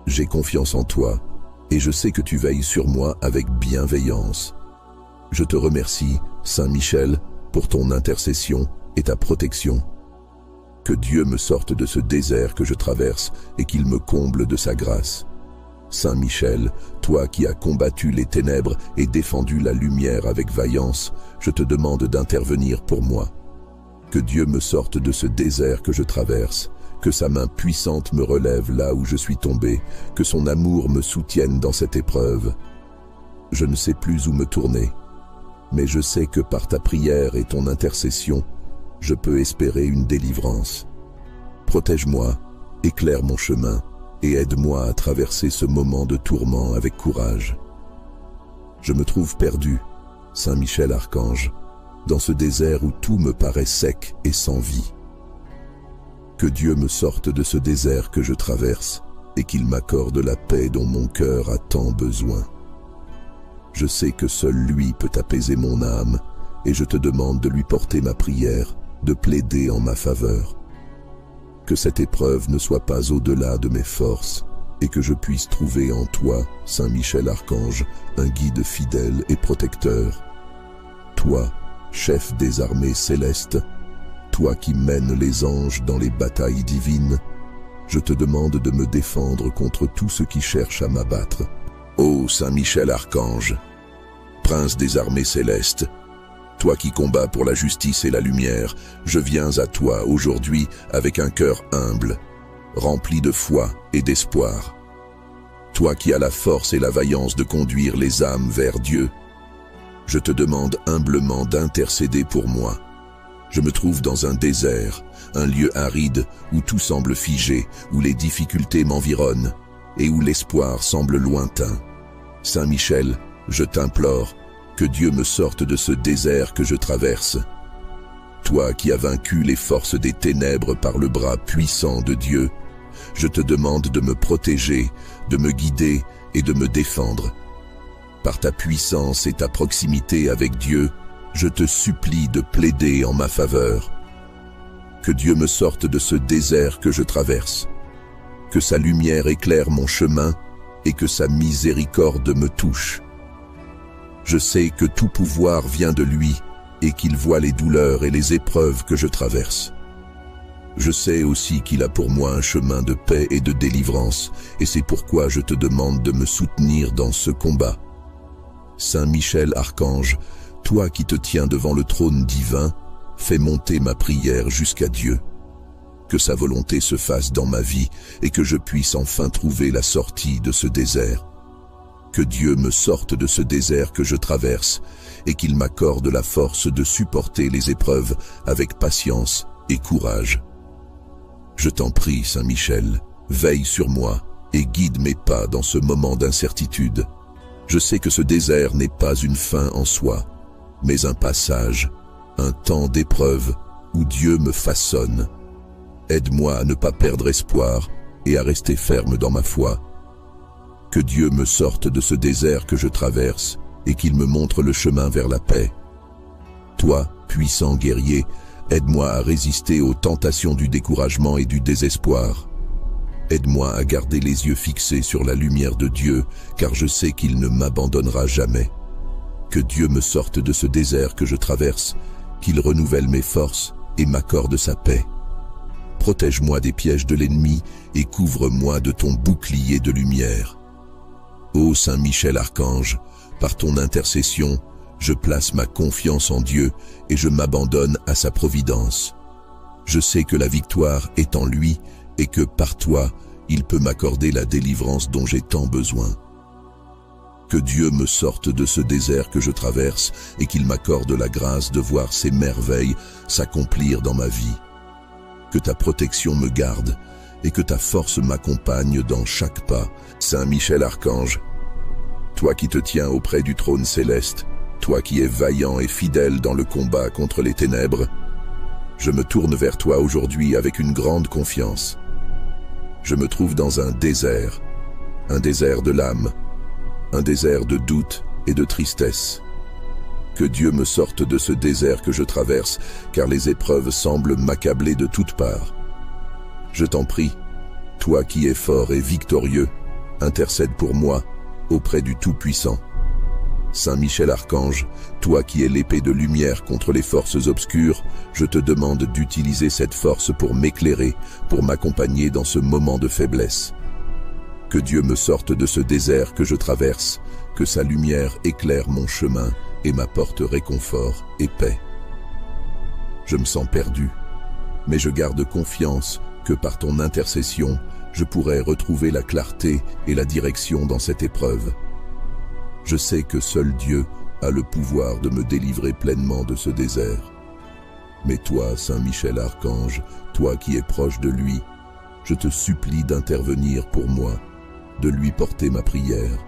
S1: J'ai confiance en toi et je sais que tu veilles sur moi avec bienveillance. Je te remercie, Saint Michel, pour ton intercession et ta protection. Que Dieu me sorte de ce désert que je traverse et qu'il me comble de sa grâce. Saint Michel, toi qui as combattu les ténèbres et défendu la lumière avec vaillance, je te demande d'intervenir pour moi. Que Dieu me sorte de ce désert que je traverse, que sa main puissante me relève là où je suis tombé, que son amour me soutienne dans cette épreuve. Je ne sais plus où me tourner, mais je sais que par ta prière et ton intercession, je peux espérer une délivrance. Protège-moi, éclaire mon chemin et aide-moi à traverser ce moment de tourment avec courage. Je me trouve perdu, Saint Michel Archange, dans ce désert où tout me paraît sec et sans vie. Que Dieu me sorte de ce désert que je traverse et qu'il m'accorde la paix dont mon cœur a tant besoin. Je sais que seul lui peut apaiser mon âme et je te demande de lui porter ma prière, de plaider en ma faveur. Que cette épreuve ne soit pas au-delà de mes forces, et que je puisse trouver en toi, Saint Michel Archange, un guide fidèle et protecteur. Toi, chef des armées célestes, toi qui mènes les anges dans les batailles divines, je te demande de me défendre contre tout ce qui cherche à m'abattre. Ô Saint Michel Archange, prince des armées célestes, toi qui combats pour la justice et la lumière, je viens à toi aujourd'hui avec un cœur humble, rempli de foi et d'espoir. Toi qui as la force et la vaillance de conduire les âmes vers Dieu, je te demande humblement d'intercéder pour moi. Je me trouve dans un désert, un lieu aride où tout semble figé, où les difficultés m'environnent et où l'espoir semble lointain. Saint Michel, je t'implore, que Dieu me sorte de ce désert que je traverse. Toi qui as vaincu les forces des ténèbres par le bras puissant de Dieu, je te demande de me protéger, de me guider et de me défendre. Par ta puissance et ta proximité avec Dieu, je te supplie de plaider en ma faveur. Que Dieu me sorte de ce désert que je traverse, que sa lumière éclaire mon chemin et que sa miséricorde me touche. Je sais que tout pouvoir vient de lui et qu'il voit les douleurs et les épreuves que je traverse. Je sais aussi qu'il a pour moi un chemin de paix et de délivrance, et c'est pourquoi je te demande de me soutenir dans ce combat. Saint Michel Archange, toi qui te tiens devant le trône divin, fais monter ma prière jusqu'à Dieu. Que sa volonté se fasse dans ma vie et que je puisse enfin trouver la sortie de ce désert. Que Dieu me sorte de ce désert que je traverse et qu'il m'accorde la force de supporter les épreuves avec patience et courage. Je t'en prie, Saint Michel, veille sur moi et guide mes pas dans ce moment d'incertitude. Je sais que ce désert n'est pas une fin en soi, mais un passage, un temps d'épreuve où Dieu me façonne. Aide-moi à ne pas perdre espoir et à rester ferme dans ma foi. Que Dieu me sorte de ce désert que je traverse et qu'il me montre le chemin vers la paix. Toi, puissant guerrier, aide-moi à résister aux tentations du découragement et du désespoir. Aide-moi à garder les yeux fixés sur la lumière de Dieu, car je sais qu'il ne m'abandonnera jamais. Que Dieu me sorte de ce désert que je traverse, qu'il renouvelle mes forces et m'accorde sa paix. Protège-moi des pièges de l'ennemi et couvre-moi de ton bouclier de lumière. Ô Saint Michel Archange, par ton intercession, je place ma confiance en Dieu et je m'abandonne à sa providence. Je sais que la victoire est en lui et que par toi, il peut m'accorder la délivrance dont j'ai tant besoin. Que Dieu me sorte de ce désert que je traverse et qu'il m'accorde la grâce de voir ses merveilles s'accomplir dans ma vie. Que ta protection me garde et que ta force m'accompagne dans chaque pas. Saint Michel Archange, toi qui te tiens auprès du trône céleste, toi qui es vaillant et fidèle dans le combat contre les ténèbres, je me tourne vers toi aujourd'hui avec une grande confiance. Je me trouve dans un désert de l'âme, un désert de doute et de tristesse. Que Dieu me sorte de ce désert que je traverse, car les épreuves semblent m'accabler de toutes parts. Je t'en prie, toi qui es fort et victorieux, intercède pour moi auprès du Tout-Puissant. Saint Michel Archange, toi qui es l'épée de lumière contre les forces obscures, je te demande d'utiliser cette force pour m'éclairer, pour m'accompagner dans ce moment de faiblesse. Que Dieu me sorte de ce désert que je traverse, que sa lumière éclaire mon chemin et m'apporte réconfort et paix. Je me sens perdu, mais je garde confiance que par ton intercession, je pourrai retrouver la clarté et la direction dans cette épreuve. Je sais que seul Dieu a le pouvoir de me délivrer pleinement de ce désert. Mais toi, Saint Michel Archange, toi qui es proche de lui, je te supplie d'intervenir pour moi, de lui porter ma prière.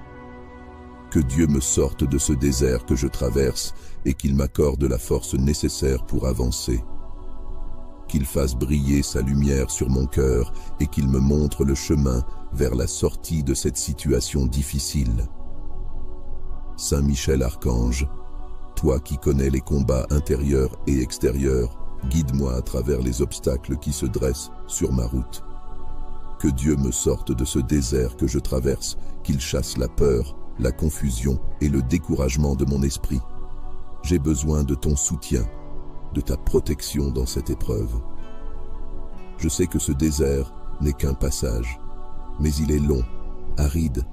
S1: Que Dieu me sorte de ce désert que je traverse et qu'il m'accorde la force nécessaire pour avancer. Qu'il fasse briller sa lumière sur mon cœur et qu'il me montre le chemin vers la sortie de cette situation difficile. Saint Michel Archange, toi qui connais les combats intérieurs et extérieurs, guide-moi à travers les obstacles qui se dressent sur ma route. Que Dieu me sorte de ce désert que je traverse, qu'il chasse la peur, la confusion et le découragement de mon esprit. J'ai besoin de ton soutien, de ta protection dans cette épreuve. Je sais que ce désert n'est qu'un passage, mais il est long, aride,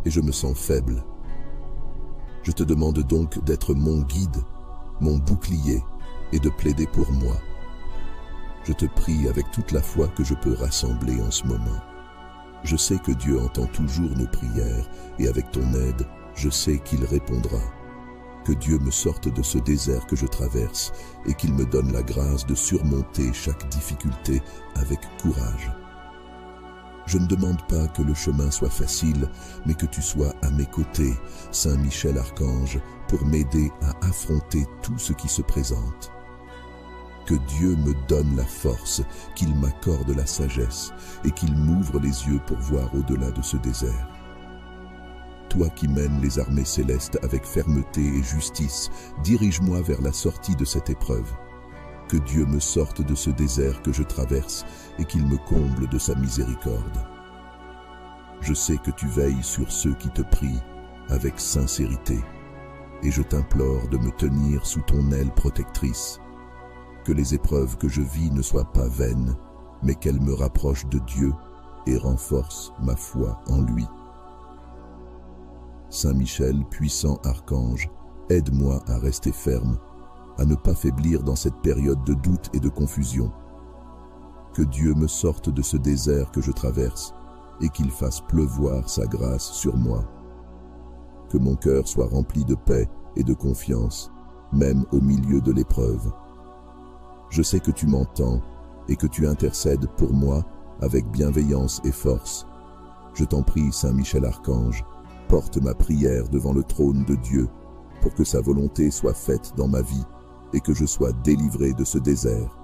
S1: et je me sens faible. Je te demande donc d'être mon guide, mon bouclier, et de plaider pour moi. Je te prie avec toute la foi que je peux rassembler en ce moment. Je sais que Dieu entend toujours nos prières, et avec ton aide, je sais qu'il répondra. Que Dieu me sorte de ce désert que je traverse, et qu'il me donne la grâce de surmonter chaque difficulté avec courage. Je ne demande pas que le chemin soit facile, mais que tu sois à mes côtés, Saint Michel Archange, pour m'aider à affronter tout ce qui se présente. Que Dieu me donne la force, qu'il m'accorde la sagesse et qu'il m'ouvre les yeux pour voir au-delà de ce désert. Toi qui mènes les armées célestes avec fermeté et justice, dirige-moi vers la sortie de cette épreuve. Que Dieu me sorte de ce désert que je traverse et qu'il me comble de sa miséricorde. Je sais que tu veilles sur ceux qui te prient avec sincérité et je t'implore de me tenir sous ton aile protectrice. Que les épreuves que je vis ne soient pas vaines, mais qu'elles me rapprochent de Dieu et renforcent ma foi en lui. Saint Michel, puissant archange, aide-moi à rester ferme, à ne pas faiblir dans cette période de doute et de confusion. Que Dieu me sorte de ce désert que je traverse et qu'il fasse pleuvoir sa grâce sur moi. Que mon cœur soit rempli de paix et de confiance, même au milieu de l'épreuve. Je sais que tu m'entends et que tu intercèdes pour moi avec bienveillance et force. Je t'en prie, Saint Michel Archange, porte ma prière devant le trône de Dieu pour que sa volonté soit faite dans ma vie et que je sois délivré de ce désert.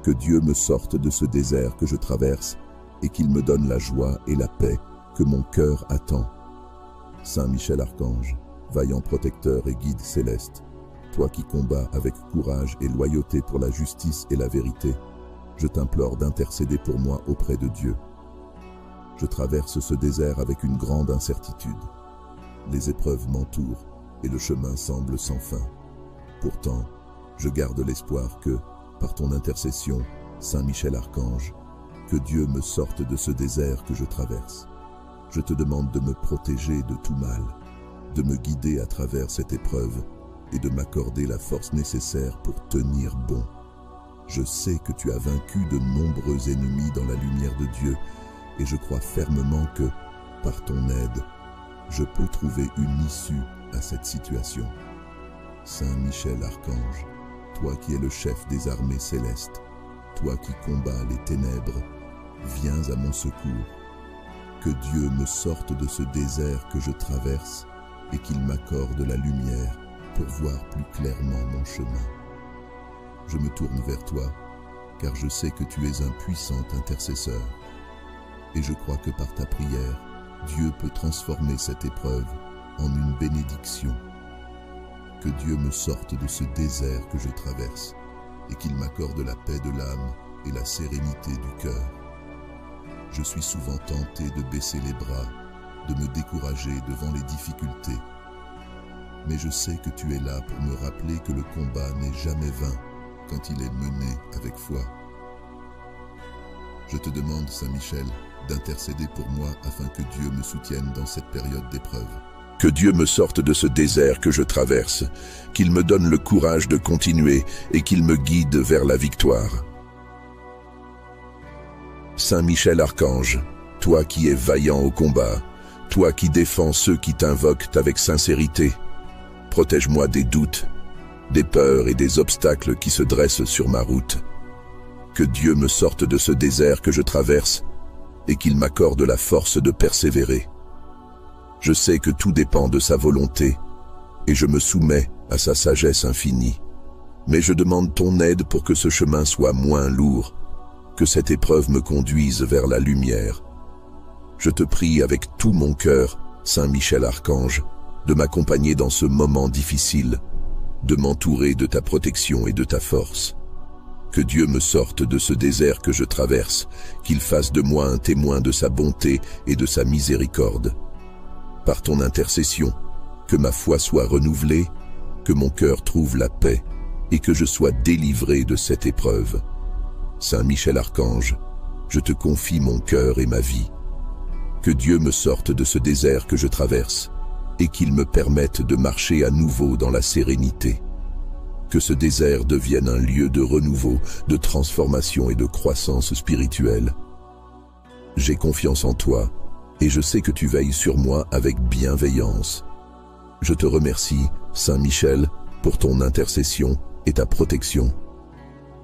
S1: Que Dieu me sorte de ce désert que je traverse et qu'il me donne la joie et la paix que mon cœur attend. Saint Michel Archange, vaillant protecteur et guide céleste, toi qui combats avec courage et loyauté pour la justice et la vérité, je t'implore d'intercéder pour moi auprès de Dieu. Je traverse ce désert avec une grande incertitude. Les épreuves m'entourent et le chemin semble sans fin. Pourtant, je garde l'espoir que, par ton intercession, Saint Michel Archange, que Dieu me sorte de ce désert que je traverse. Je te demande de me protéger de tout mal, de me guider à travers cette épreuve et de m'accorder la force nécessaire pour tenir bon. Je sais que tu as vaincu de nombreux ennemis dans la lumière de Dieu et je crois fermement que, par ton aide, je peux trouver une issue à cette situation. Saint Michel Archange, toi qui es le chef des armées célestes, toi qui combats les ténèbres, viens à mon secours. Que Dieu me sorte de ce désert que je traverse et qu'il m'accorde la lumière pour voir plus clairement mon chemin. Je me tourne vers toi, car je sais que tu es un puissant intercesseur. Et je crois que par ta prière, Dieu peut transformer cette épreuve en une bénédiction. Que Dieu me sorte de ce désert que je traverse et qu'il m'accorde la paix de l'âme et la sérénité du cœur. Je suis souvent tenté de baisser les bras, de me décourager devant les difficultés. Mais je sais que tu es là pour me rappeler que le combat n'est jamais vain quand il est mené avec foi. Je te demande, Saint Michel, d'intercéder pour moi afin que Dieu me soutienne dans cette période d'épreuve. Que Dieu me sorte de ce désert que je traverse, qu'il me donne le courage de continuer et qu'il me guide vers la victoire. Saint Michel Archange, toi qui es vaillant au combat, toi qui défends ceux qui t'invoquent avec sincérité, protège-moi des doutes, des peurs et des obstacles qui se dressent sur ma route. Que Dieu me sorte de ce désert que je traverse et qu'il m'accorde la force de persévérer. Je sais que tout dépend de sa volonté et je me soumets à sa sagesse infinie. Mais je demande ton aide pour que ce chemin soit moins lourd, que cette épreuve me conduise vers la lumière. Je te prie avec tout mon cœur, Saint Michel Archange, de m'accompagner dans ce moment difficile, de m'entourer de ta protection et de ta force. Que Dieu me sorte de ce désert que je traverse, qu'il fasse de moi un témoin de sa bonté et de sa miséricorde. Par ton intercession, que ma foi soit renouvelée, que mon cœur trouve la paix et que je sois délivré de cette épreuve. Saint Michel Archange, je te confie mon cœur et ma vie. Que Dieu me sorte de ce désert que je traverse et qu'il me permette de marcher à nouveau dans la sérénité. Que ce désert devienne un lieu de renouveau, de transformation et de croissance spirituelle. J'ai confiance en toi et je sais que tu veilles sur moi avec bienveillance. Je te remercie, Saint Michel, pour ton intercession et ta protection.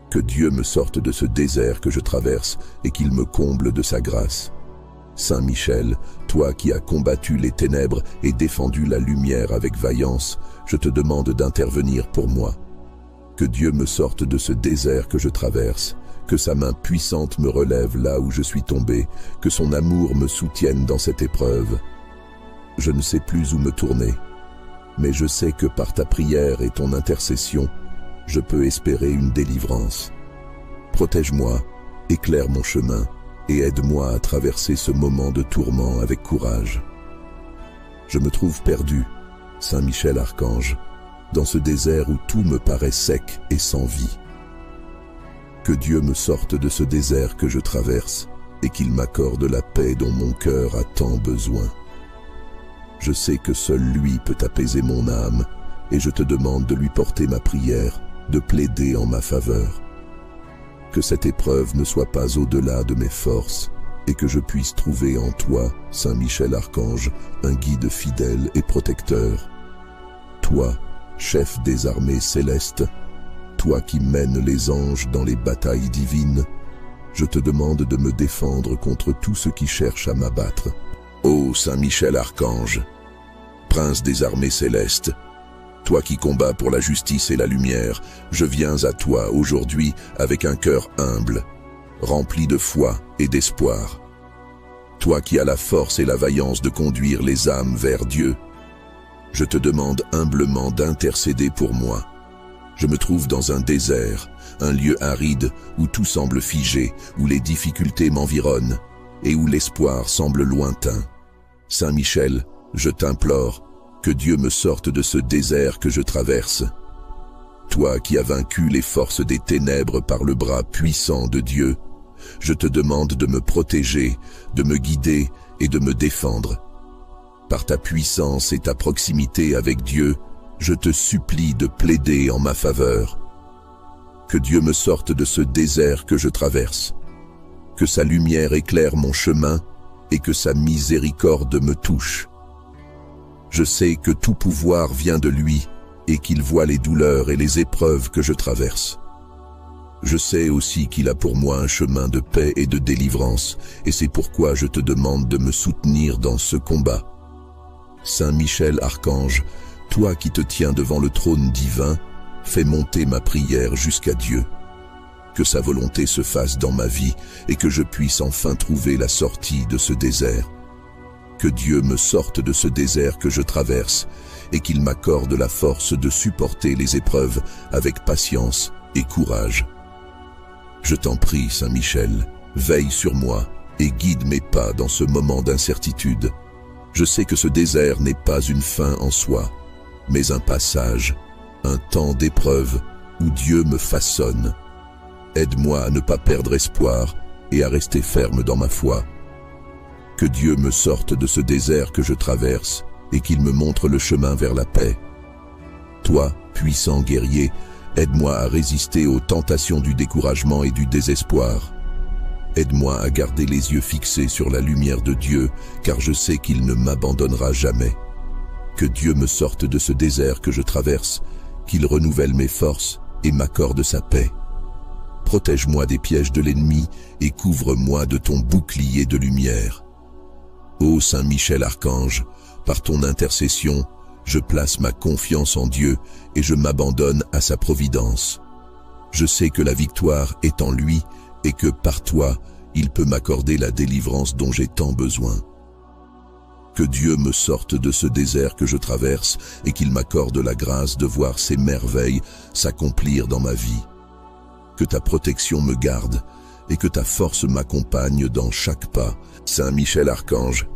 S1: Que Dieu me sorte de ce désert que je traverse et qu'il me comble de sa grâce. Saint Michel, toi qui as combattu les ténèbres et défendu la lumière avec vaillance, je te demande d'intervenir pour moi. Que Dieu me sorte de ce désert que je traverse, que sa main puissante me relève là où je suis tombé, que son amour me soutienne dans cette épreuve. Je ne sais plus où me tourner, mais je sais que par ta prière et ton intercession, je peux espérer une délivrance. Protège-moi, éclaire mon chemin et aide-moi à traverser ce moment de tourment avec courage. Je me trouve perdu, Saint Michel Archange, dans ce désert où tout me paraît sec et sans vie. Que Dieu me sorte de ce désert que je traverse et qu'il m'accorde la paix dont mon cœur a tant besoin. Je sais que seul lui peut apaiser mon âme et je te demande de lui porter ma prière, de plaider en ma faveur. Que cette épreuve ne soit pas au-delà de mes forces et que je puisse trouver en toi, Saint Michel Archange, un guide fidèle et protecteur. Toi, chef des armées célestes, toi qui mènes les anges dans les batailles divines, je te demande de me défendre contre tout ce qui cherche à m'abattre. Ô Saint Michel Archange, prince des armées célestes, toi qui combats pour la justice et la lumière, je viens à toi aujourd'hui avec un cœur humble, rempli de foi et d'espoir. Toi qui as la force et la vaillance de conduire les âmes vers Dieu, je te demande humblement d'intercéder pour moi. Je me trouve dans un désert, un lieu aride où tout semble figé, où les difficultés m'environnent et où l'espoir semble lointain. Saint Michel, je t'implore, que Dieu me sorte de ce désert que je traverse. Toi qui as vaincu les forces des ténèbres par le bras puissant de Dieu, je te demande de me protéger, de me guider et de me défendre. Par ta puissance et ta proximité avec Dieu, je te supplie de plaider en ma faveur. Que Dieu me sorte de ce désert que je traverse, que sa lumière éclaire mon chemin et que sa miséricorde me touche. Je sais que tout pouvoir vient de lui et qu'il voit les douleurs et les épreuves que je traverse. Je sais aussi qu'il a pour moi un chemin de paix et de délivrance, et c'est pourquoi je te demande de me soutenir dans ce combat. Saint Michel Archange, toi qui te tiens devant le trône divin, fais monter ma prière jusqu'à Dieu. Que sa volonté se fasse dans ma vie et que je puisse enfin trouver la sortie de ce désert. Que Dieu me sorte de ce désert que je traverse et qu'il m'accorde la force de supporter les épreuves avec patience et courage. Je t'en prie, Saint Michel, veille sur moi et guide mes pas dans ce moment d'incertitude. Je sais que ce désert n'est pas une fin en soi, mais un passage, un temps d'épreuve où Dieu me façonne. Aide-moi à ne pas perdre espoir et à rester ferme dans ma foi. Que Dieu me sorte de ce désert que je traverse et qu'il me montre le chemin vers la paix. Toi, puissant guerrier, aide-moi à résister aux tentations du découragement et du désespoir. Aide-moi à garder les yeux fixés sur la lumière de Dieu, car je sais qu'il ne m'abandonnera jamais. Que Dieu me sorte de ce désert que je traverse, qu'il renouvelle mes forces et m'accorde sa paix. Protège-moi des pièges de l'ennemi et couvre-moi de ton bouclier de lumière. Ô Saint Michel Archange, par ton intercession, je place ma confiance en Dieu et je m'abandonne à sa providence. Je sais que la victoire est en lui et que par toi, il peut m'accorder la délivrance dont j'ai tant besoin. Que Dieu me sorte de ce désert que je traverse et qu'il m'accorde la grâce de voir ses merveilles s'accomplir dans ma vie. que ta protection me garde et que ta force m'accompagne dans chaque pas. Saint Michel Archange,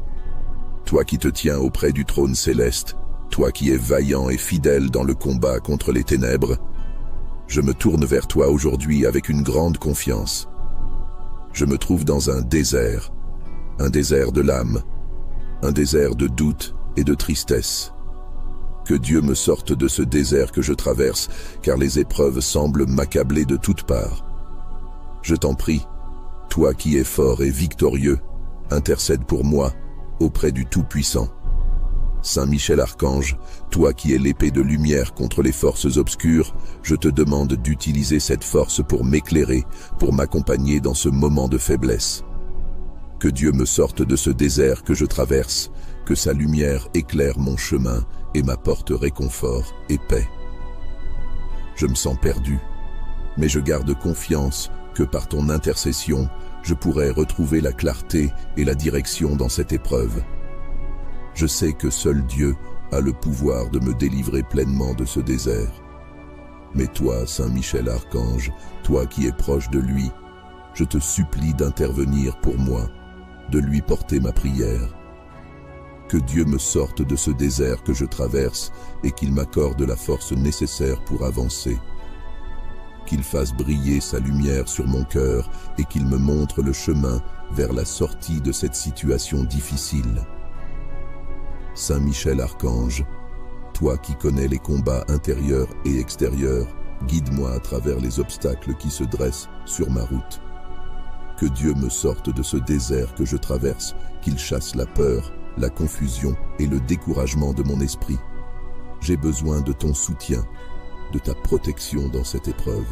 S1: toi qui te tiens auprès du trône céleste, toi qui es vaillant et fidèle dans le combat contre les ténèbres, je me tourne vers toi aujourd'hui avec une grande confiance. Je me trouve dans un désert de l'âme, un désert de doute et de tristesse. Que Dieu me sorte de ce désert que je traverse, car les épreuves semblent m'accabler de toutes parts. Je t'en prie, toi qui es fort et victorieux, intercède pour moi auprès du Tout-Puissant. Saint Michel Archange, toi qui es l'épée de lumière contre les forces obscures, je te demande d'utiliser cette force pour m'éclairer, pour m'accompagner dans ce moment de faiblesse. Que Dieu me sorte de ce désert que je traverse, que sa lumière éclaire mon chemin et m'apporte réconfort et paix. Je me sens perdu, mais je garde confiance que par ton intercession, je pourrai retrouver la clarté et la direction dans cette épreuve. Je sais que seul Dieu a le pouvoir de me délivrer pleinement de ce désert. Mais toi, Saint Michel Archange, toi qui es proche de lui, je te supplie d'intervenir pour moi, de lui porter ma prière. Que Dieu me sorte de ce désert que je traverse et qu'il m'accorde la force nécessaire pour avancer. Qu'il fasse briller sa lumière sur mon cœur et qu'il me montre le chemin vers la sortie de cette situation difficile. Saint Michel Archange, toi qui connais les combats intérieurs et extérieurs, guide-moi à travers les obstacles qui se dressent sur ma route. Que Dieu me sorte de ce désert que je traverse, qu'il chasse la peur, la confusion et le découragement de mon esprit. J'ai besoin de ton soutien, de ta protection dans cette épreuve.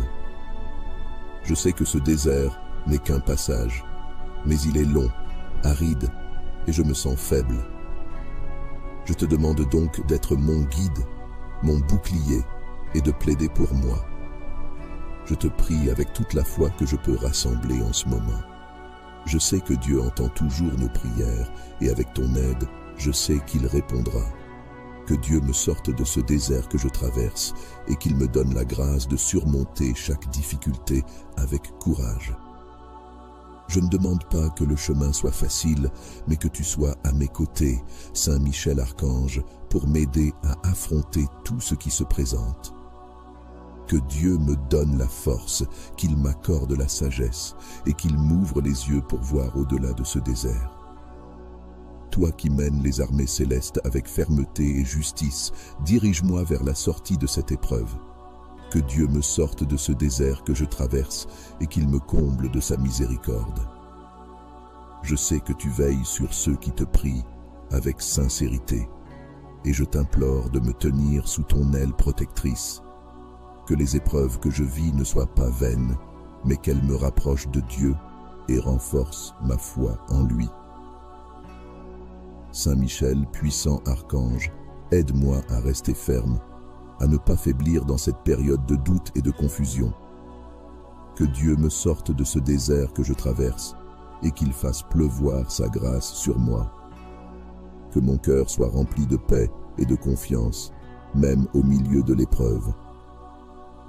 S1: Je sais que ce désert n'est qu'un passage, mais il est long, aride, et je me sens faible. Je te demande donc d'être mon guide, mon bouclier, et de plaider pour moi. Je te prie avec toute la foi que je peux rassembler en ce moment. Je sais que Dieu entend toujours nos prières, et avec ton aide, je sais qu'il répondra. Que Dieu me sorte de ce désert que je traverse, et qu'il me donne la grâce de surmonter chaque difficulté avec courage. Je ne demande pas que le chemin soit facile, mais que tu sois à mes côtés, Saint Michel Archange, pour m'aider à affronter tout ce qui se présente. Que Dieu me donne la force, qu'il m'accorde la sagesse et qu'il m'ouvre les yeux pour voir au-delà de ce désert. Toi qui mènes les armées célestes avec fermeté et justice, dirige-moi vers la sortie de cette épreuve. Que Dieu me sorte de ce désert que je traverse et qu'il me comble de sa miséricorde. Je sais que tu veilles sur ceux qui te prient avec sincérité et je t'implore de me tenir sous ton aile protectrice. Que les épreuves que je vis ne soient pas vaines, mais qu'elles me rapprochent de Dieu et renforcent ma foi en lui. Saint Michel, puissant archange, aide-moi à rester ferme, à ne pas faiblir dans cette période de doute et de confusion. Que Dieu me sorte de ce désert que je traverse et qu'il fasse pleuvoir sa grâce sur moi. Que mon cœur soit rempli de paix et de confiance, même au milieu de l'épreuve.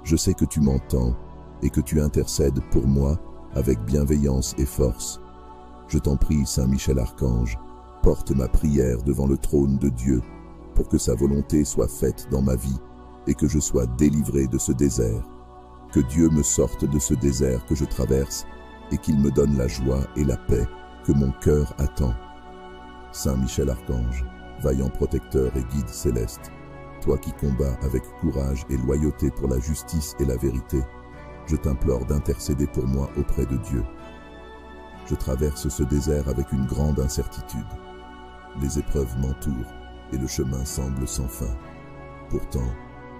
S1: Je sais que tu m'entends et que tu intercèdes pour moi avec bienveillance et force. Je t'en prie, Saint Michel Archange, porte ma prière devant le trône de Dieu pour que sa volonté soit faite dans ma vie et que je sois délivré de ce désert. Que Dieu me sorte de ce désert que je traverse et qu'il me donne la joie et la paix que mon cœur attend. Saint Michel Archange, vaillant protecteur et guide céleste, toi qui combats avec courage et loyauté pour la justice et la vérité, je t'implore d'intercéder pour moi auprès de Dieu. Je traverse ce désert avec une grande incertitude. Les épreuves m'entourent et le chemin semble sans fin. Pourtant,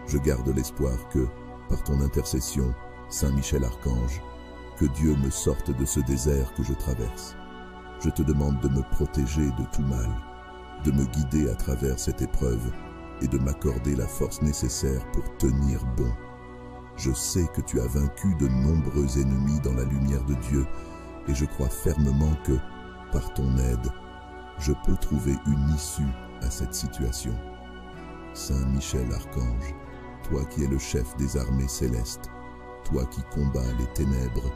S1: je garde l'espoir que, par ton intercession, Saint Michel Archange, que Dieu me sorte de ce désert que je traverse. Je te demande de me protéger de tout mal, de me guider à travers cette épreuve et de m'accorder la force nécessaire pour tenir bon. Je sais que tu as vaincu de nombreux ennemis dans la lumière de Dieu et je crois fermement que, par ton aide, je peux trouver une issue à cette situation. Saint Michel Archange, toi qui es le chef des armées célestes, toi qui combats les ténèbres,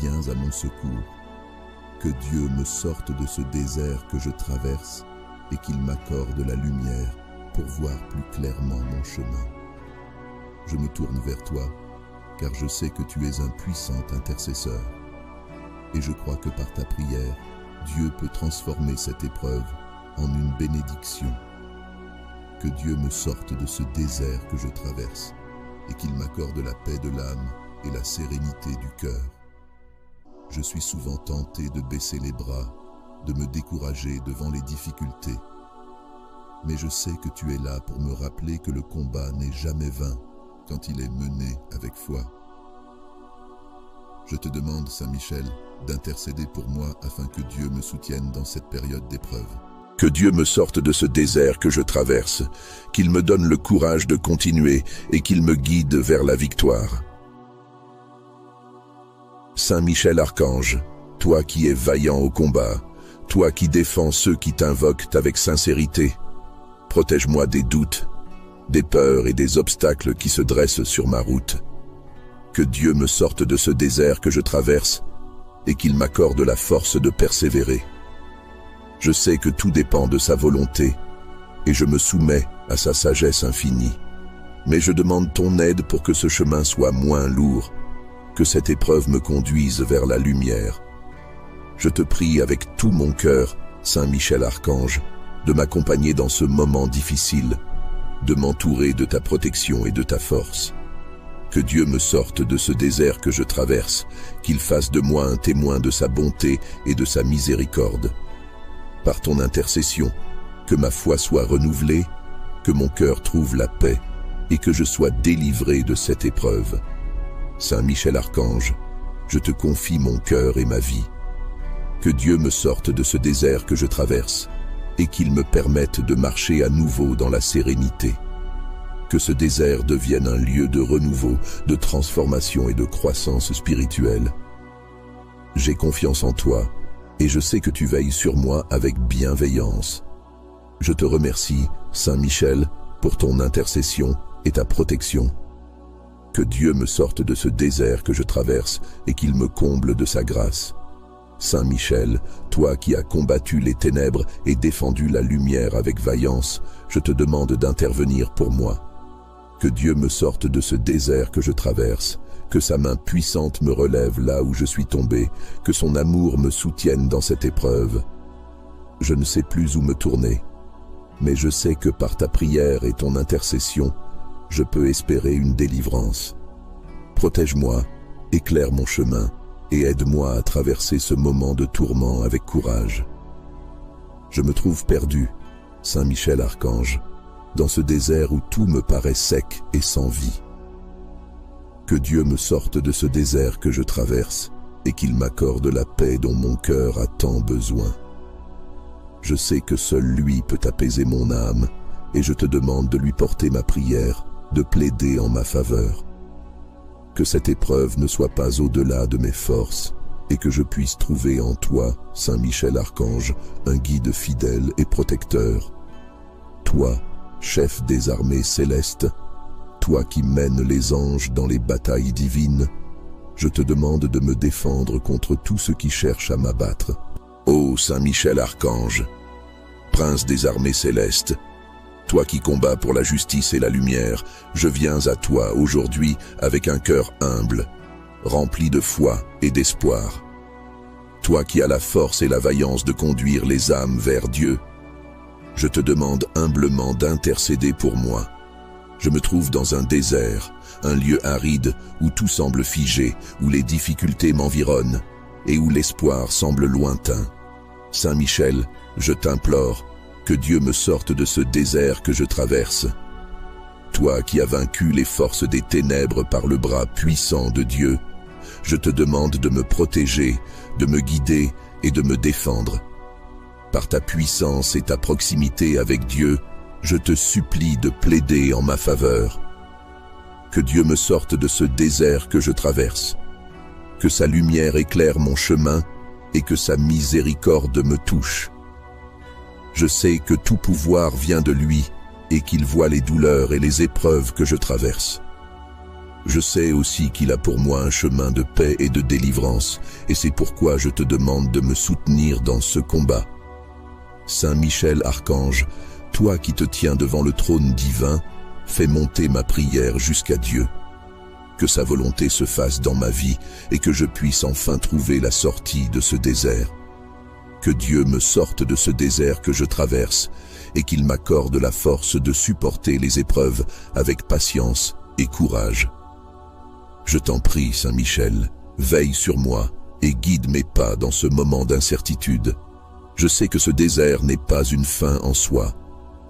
S1: viens à mon secours. Que Dieu me sorte de ce désert que je traverse et qu'il m'accorde la lumière pour voir plus clairement mon chemin. Je me tourne vers toi, car je sais que tu es un puissant intercesseur. Et je crois que par ta prière, Dieu peut transformer cette épreuve en une bénédiction. Que Dieu me sorte de ce désert que je traverse et qu'il m'accorde la paix de l'âme et la sérénité du cœur. Je suis souvent tenté de baisser les bras, de me décourager devant les difficultés. Mais je sais que tu es là pour me rappeler que le combat n'est jamais vain quand il est mené avec foi. Je te demande, Saint Michel, d'intercéder pour moi afin que Dieu me soutienne dans cette période d'épreuve. Que Dieu me sorte de ce désert que je traverse, qu'il me donne le courage de continuer et qu'il me guide vers la victoire. Saint Michel Archange, toi qui es vaillant au combat, toi qui défends ceux qui t'invoquent avec sincérité, protège-moi des doutes, des peurs et des obstacles qui se dressent sur ma route. Que Dieu me sorte de ce désert que je traverse et qu'il m'accorde la force de persévérer. Je sais que tout dépend de sa volonté et je me soumets à sa sagesse infinie. Mais je demande ton aide pour que ce chemin soit moins lourd, que cette épreuve me conduise vers la lumière. Je te prie avec tout mon cœur, Saint Michel Archange, de m'accompagner dans ce moment difficile, de m'entourer de ta protection et de ta force. Que Dieu me sorte de ce désert que je traverse, qu'il fasse de moi un témoin de sa bonté et de sa miséricorde. Par ton intercession, que ma foi soit renouvelée, que mon cœur trouve la paix et que je sois délivré de cette épreuve. Saint Michel Archange, je te confie mon cœur et ma vie. Que Dieu me sorte de ce désert que je traverse et qu'il me permette de marcher à nouveau dans la sérénité. Que ce désert devienne un lieu de renouveau, de transformation et de croissance spirituelle. J'ai confiance en toi et je sais que tu veilles sur moi avec bienveillance. Je te remercie, Saint Michel, pour ton intercession et ta protection. Que Dieu me sorte de ce désert que je traverse et qu'il me comble de sa grâce. Saint Michel, toi qui as combattu les ténèbres et défendu la lumière avec vaillance, je te demande d'intervenir pour moi. Que Dieu me sorte de ce désert que je traverse, que sa main puissante me relève là où je suis tombé, que son amour me soutienne dans cette épreuve. Je ne sais plus où me tourner, mais je sais que par ta prière et ton intercession, je peux espérer une délivrance. Protège-moi, éclaire mon chemin et aide-moi à traverser ce moment de tourment avec courage. Je me trouve perdu, Saint Michel Archange, dans ce désert où tout me paraît sec et sans vie. Que Dieu me sorte de ce désert que je traverse et qu'il m'accorde la paix dont mon cœur a tant besoin. Je sais que seul lui peut apaiser mon âme et je te demande de lui porter ma prière, de plaider en ma faveur. Que cette épreuve ne soit pas au-delà de mes forces et que je puisse trouver en toi, Saint Michel Archange, un guide fidèle et protecteur. Toi, chef des armées célestes, toi qui mènes les anges dans les batailles divines, je te demande de me défendre contre tous ceux qui cherchent à m'abattre. Ô Saint Michel Archange, prince des armées célestes, toi qui combats pour la justice et la lumière, je viens à toi aujourd'hui avec un cœur humble, rempli de foi et d'espoir. Toi qui as la force et la vaillance de conduire les âmes vers Dieu, je te demande humblement d'intercéder pour moi. Je me trouve dans un désert, un lieu aride où tout semble figé, où les difficultés m'environnent et où l'espoir semble lointain. Saint Michel, je t'implore, que Dieu me sorte de ce désert que je traverse. Toi qui as vaincu les forces des ténèbres par le bras puissant de Dieu, je te demande de me protéger, de me guider et de me défendre. Par ta puissance et ta proximité avec Dieu, je te supplie de plaider en ma faveur. Que Dieu me sorte de ce désert que je traverse, que sa lumière éclaire mon chemin et que sa miséricorde me touche. Je sais que tout pouvoir vient de lui et qu'il voit les douleurs et les épreuves que je traverse. Je sais aussi qu'il a pour moi un chemin de paix et de délivrance, et c'est pourquoi je te demande de me soutenir dans ce combat. Saint Michel Archange, toi qui te tiens devant le trône divin, fais monter ma prière jusqu'à Dieu. Que sa volonté se fasse dans ma vie et que je puisse enfin trouver la sortie de ce désert. Que Dieu me sorte de ce désert que je traverse et qu'il m'accorde la force de supporter les épreuves avec patience et courage. Je t'en prie, Saint Michel, veille sur moi et guide mes pas dans ce moment d'incertitude. Je sais que ce désert n'est pas une fin en soi,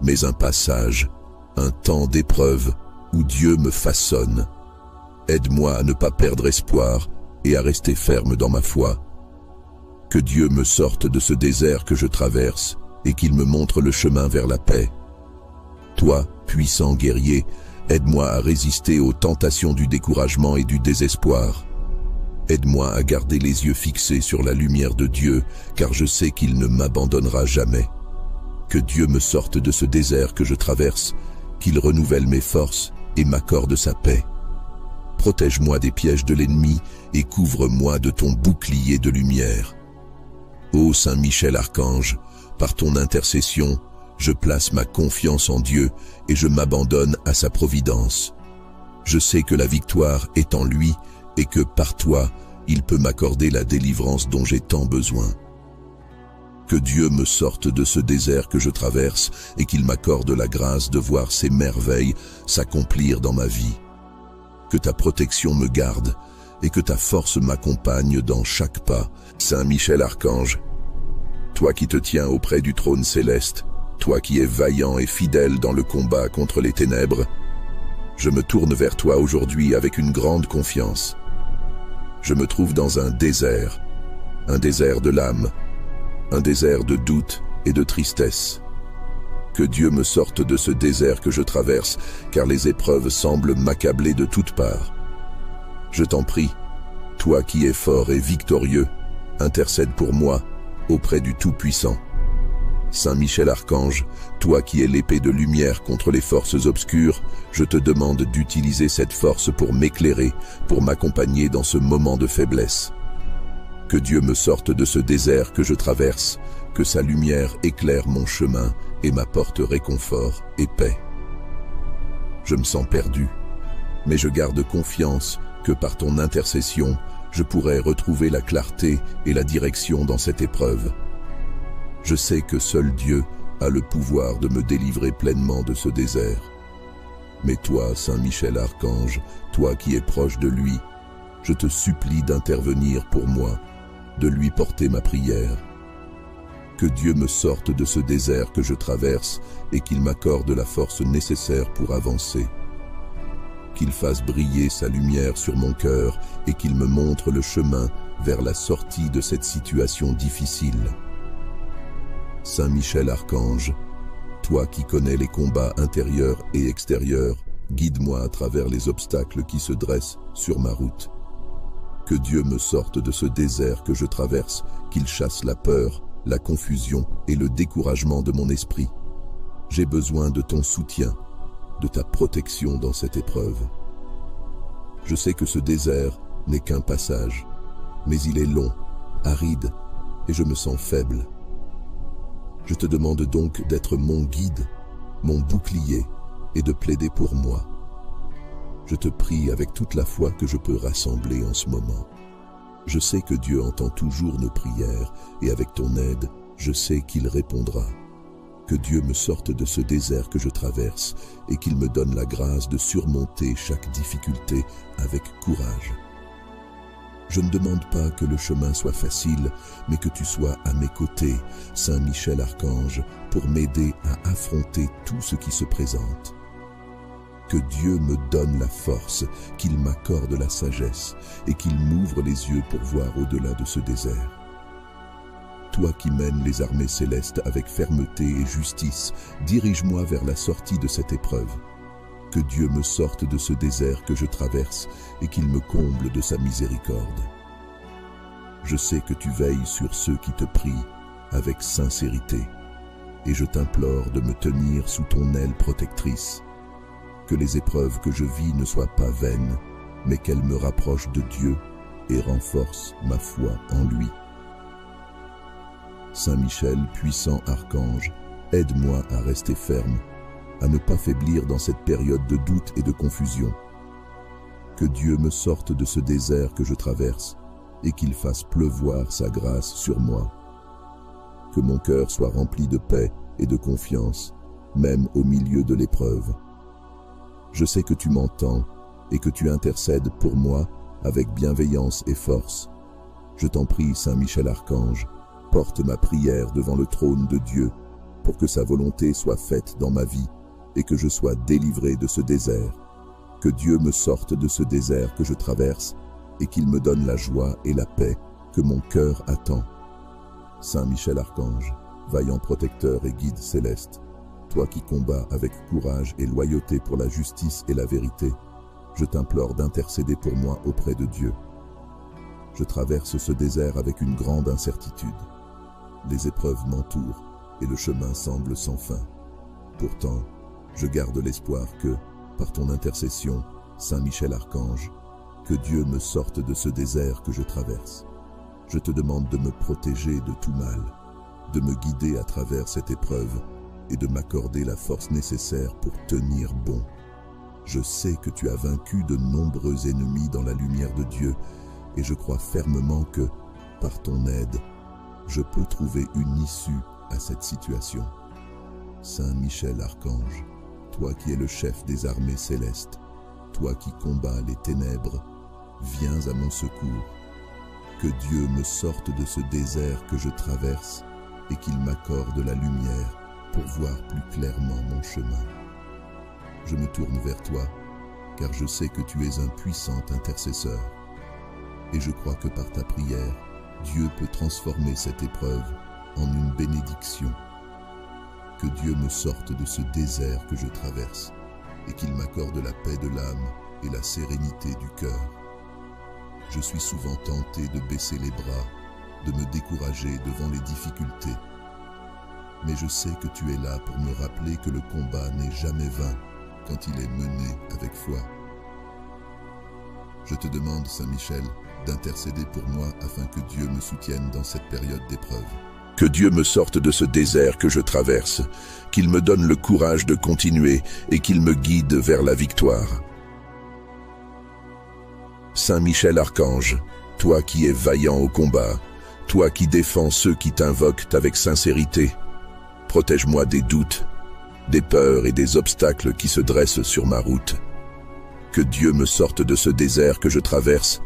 S1: mais un passage, un temps d'épreuve où Dieu me façonne. Aide-moi à ne pas perdre espoir et à rester ferme dans ma foi. Que Dieu me sorte de ce désert que je traverse et qu'il me montre le chemin vers la paix. Toi, puissant guerrier, aide-moi à résister aux tentations du découragement et du désespoir. Aide-moi à garder les yeux fixés sur la lumière de Dieu, car je sais qu'il ne m'abandonnera jamais. Que Dieu me sorte de ce désert que je traverse, qu'il renouvelle mes forces et m'accorde sa paix. Protège-moi des pièges de l'ennemi et couvre-moi de ton bouclier de lumière. Ô Saint Michel Archange, par ton intercession, je place ma confiance en Dieu et je m'abandonne à sa providence. Je sais que la victoire est en lui et que par toi, il peut m'accorder la délivrance dont j'ai tant besoin. Que Dieu me sorte de ce désert que je traverse et qu'il m'accorde la grâce de voir ses merveilles s'accomplir dans ma vie. Que ta protection me garde et que ta force m'accompagne dans chaque pas. Saint Michel Archange, toi qui te tiens auprès du trône céleste, toi qui es vaillant et fidèle dans le combat contre les ténèbres, je me tourne vers toi aujourd'hui avec une grande confiance. Je me trouve dans un désert de l'âme, un désert de doute et de tristesse. Que Dieu me sorte de ce désert que je traverse, car les épreuves semblent m'accabler de toutes parts. Je t'en prie, toi qui es fort et victorieux, intercède pour moi auprès du Tout-Puissant. Saint Michel Archange, toi qui es l'épée de lumière contre les forces obscures, je te demande d'utiliser cette force pour m'éclairer, pour m'accompagner dans ce moment de faiblesse. Que Dieu me sorte de ce désert que je traverse, que sa lumière éclaire mon chemin et m'apporte réconfort et paix. Je me sens perdu, mais je garde confiance que par ton intercession, je pourrai retrouver la clarté et la direction dans cette épreuve. Je sais que seul Dieu a le pouvoir de me délivrer pleinement de ce désert. Mais toi, Saint Michel Archange, toi qui es proche de lui, je te supplie d'intervenir pour moi, de lui porter ma prière. Que Dieu me sorte de ce désert que je traverse et qu'il m'accorde la force nécessaire pour avancer. Qu'il fasse briller sa lumière sur mon cœur et qu'il me montre le chemin vers la sortie de cette situation difficile. Saint Michel Archange, toi qui connais les combats intérieurs et extérieurs, guide-moi à travers les obstacles qui se dressent sur ma route. Que Dieu me sorte de ce désert que je traverse, qu'il chasse la peur, la confusion et le découragement de mon esprit. J'ai besoin de ton soutien, de ta protection dans cette épreuve. Je sais que ce désert n'est qu'un passage, mais il est long, aride, et je me sens faible. Je te demande donc d'être mon guide, mon bouclier, et de plaider pour moi. Je te prie avec toute la foi que je peux rassembler en ce moment. Je sais que Dieu entend toujours nos prières, et avec ton aide, je sais qu'il répondra. Que Dieu me sorte de ce désert que je traverse, et qu'il me donne la grâce de surmonter chaque difficulté avec courage. Je ne demande pas que le chemin soit facile, mais que tu sois à mes côtés, Saint Michel Archange, pour m'aider à affronter tout ce qui se présente. Que Dieu me donne la force, qu'il m'accorde la sagesse et qu'il m'ouvre les yeux pour voir au-delà de ce désert. Toi qui mènes les armées célestes avec fermeté et justice, dirige-moi vers la sortie de cette épreuve. Que Dieu me sorte de ce désert que je traverse et qu'il me comble de sa miséricorde. Je sais que tu veilles sur ceux qui te prient avec sincérité et je t'implore de me tenir sous ton aile protectrice. Que les épreuves que je vis ne soient pas vaines, mais qu'elle me rapproche de Dieu et renforce ma foi en lui. Saint Michel, puissant archange, aide-moi à rester ferme, à ne pas faiblir dans cette période de doute et de confusion. Que Dieu me sorte de ce désert que je traverse et qu'il fasse pleuvoir sa grâce sur moi. Que mon cœur soit rempli de paix et de confiance, même au milieu de l'épreuve. Je sais que tu m'entends et que tu intercèdes pour moi avec bienveillance et force. Je t'en prie, Saint Michel Archange, porte ma prière devant le trône de Dieu pour que sa volonté soit faite dans ma vie et que je sois délivré de ce désert. Que Dieu me sorte de ce désert que je traverse et qu'il me donne la joie et la paix que mon cœur attend. Saint Michel Archange, vaillant protecteur et guide céleste, toi qui combats avec courage et loyauté pour la justice et la vérité, je t'implore d'intercéder pour moi auprès de Dieu. Je traverse ce désert avec une grande incertitude. Les épreuves m'entourent et le chemin semble sans fin. Pourtant, je garde l'espoir que, par ton intercession, Saint Michel Archange, que Dieu me sorte de ce désert que je traverse. Je te demande de me protéger de tout mal, de me guider à travers cette épreuve et de m'accorder la force nécessaire pour tenir bon. Je sais que tu as vaincu de nombreux ennemis dans la lumière de Dieu et je crois fermement que, par ton aide, je peux trouver une issue à cette situation. Saint Michel Archange, toi qui es le chef des armées célestes, toi qui combats les ténèbres, viens à mon secours. Que Dieu me sorte de ce désert que je traverse et qu'il m'accorde la lumière pour voir plus clairement mon chemin. Je me tourne vers toi, car je sais que tu es un puissant intercesseur. Et je crois que par ta prière, Dieu peut transformer cette épreuve en une bénédiction. Que Dieu me sorte de ce désert que je traverse et qu'il m'accorde la paix de l'âme et la sérénité du cœur. Je suis souvent tenté de baisser les bras, de me décourager devant les difficultés. Mais je sais que tu es là pour me rappeler que le combat n'est jamais vain quand il est mené avec foi. Je te demande, Saint Michel, d'intercéder pour moi afin que Dieu me soutienne dans cette période d'épreuve. Que Dieu me sorte de ce désert que je traverse, qu'il me donne le courage de continuer et qu'il me guide vers la victoire. Saint Michel Archange, toi qui es vaillant au combat, toi qui défends ceux qui t'invoquent avec sincérité, protège-moi des doutes, des peurs et des obstacles qui se dressent sur ma route. Que Dieu me sorte de ce désert que je traverse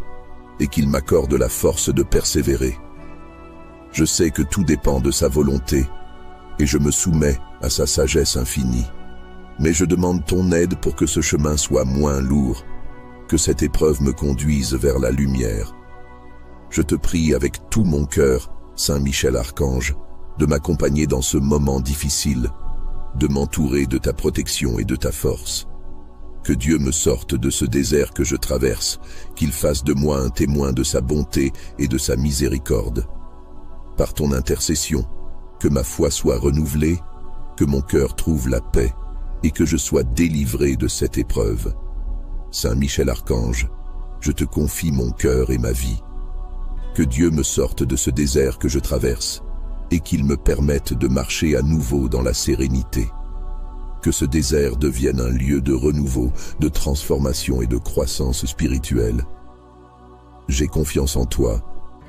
S1: et qu'il m'accorde la force de persévérer. Je sais que tout dépend de sa volonté et je me soumets à sa sagesse infinie. Mais je demande ton aide pour que ce chemin soit moins lourd, que cette épreuve me conduise vers la lumière. Je te prie avec tout mon cœur, Saint Michel Archange, de m'accompagner dans ce moment difficile, de m'entourer de ta protection et de ta force. Que Dieu me sorte de ce désert que je traverse, qu'il fasse de moi un témoin de sa bonté et de sa miséricorde. Par ton intercession, que ma foi soit renouvelée, que mon cœur trouve la paix et que je sois délivré de cette épreuve. Saint Michel Archange, je te confie mon cœur et ma vie. Que Dieu me sorte de ce désert que je traverse et qu'il me permette de marcher à nouveau dans la sérénité. Que ce désert devienne un lieu de renouveau, de transformation et de croissance spirituelle. J'ai confiance en toi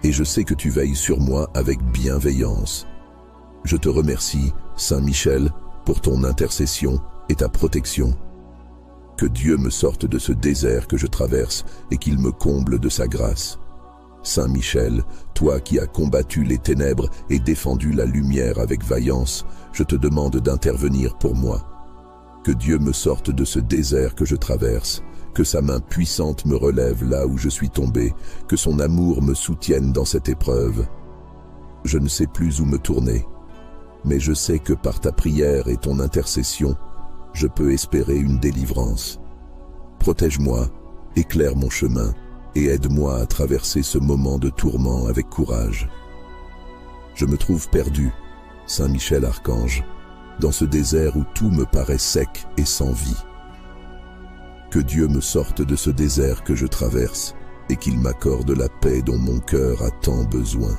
S1: et je sais que tu veilles sur moi avec bienveillance. Je te remercie, Saint Michel, pour ton intercession et ta protection. Que Dieu me sorte de ce désert que je traverse et qu'il me comble de sa grâce. Saint Michel, toi qui as combattu les ténèbres et défendu la lumière avec vaillance, je te demande d'intervenir pour moi. Que Dieu me sorte de ce désert que je traverse, que sa main puissante me relève là où je suis tombé, que son amour me soutienne dans cette épreuve. Je ne sais plus où me tourner, mais je sais que par ta prière et ton intercession, je peux espérer une délivrance. Protège-moi, éclaire mon chemin et aide-moi à traverser ce moment de tourment avec courage. Je me trouve perdu, Saint Michel Archange, dans ce désert où tout me paraît sec et sans vie. Que Dieu me sorte de ce désert que je traverse et qu'il m'accorde la paix dont mon cœur a tant besoin.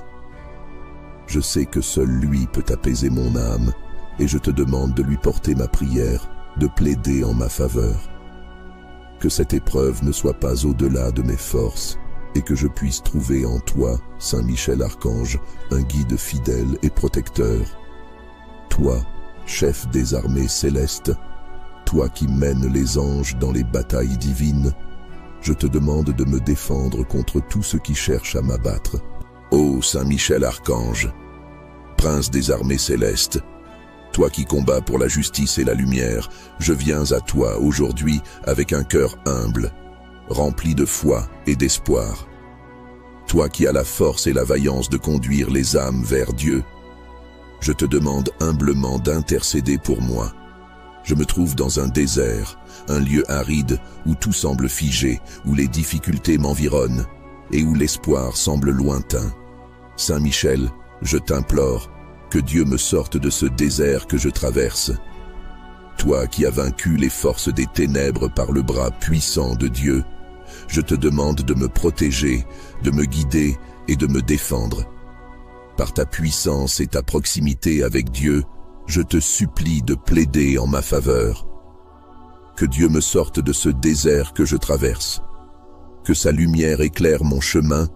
S1: Je sais que seul lui peut apaiser mon âme et je te demande de lui porter ma prière, de plaider en ma faveur. Que cette épreuve ne soit pas au-delà de mes forces et que je puisse trouver en toi, Saint Michel Archange, un guide fidèle et protecteur. Toi, chef des armées célestes, toi qui mènes les anges dans les batailles divines, je te demande de me défendre contre tous ceux qui cherchent à m'abattre. Ô Saint Michel Archange, prince des armées célestes, toi qui combats pour la justice et la lumière, je viens à toi aujourd'hui avec un cœur humble, rempli de foi et d'espoir. Toi qui as la force et la vaillance de conduire les âmes vers Dieu, je te demande humblement d'intercéder pour moi. Je me trouve dans un désert, un lieu aride où tout semble figé, où les difficultés m'environnent et où l'espoir semble lointain. Saint Michel, je t'implore, que Dieu me sorte de ce désert que je traverse. Toi qui as vaincu les forces des ténèbres par le bras puissant de Dieu, je te demande de me protéger, de me guider et de me défendre. Par ta puissance et ta proximité avec Dieu, je te supplie de plaider en ma faveur. Que Dieu me sorte de ce désert que je traverse, que sa lumière éclaire mon chemin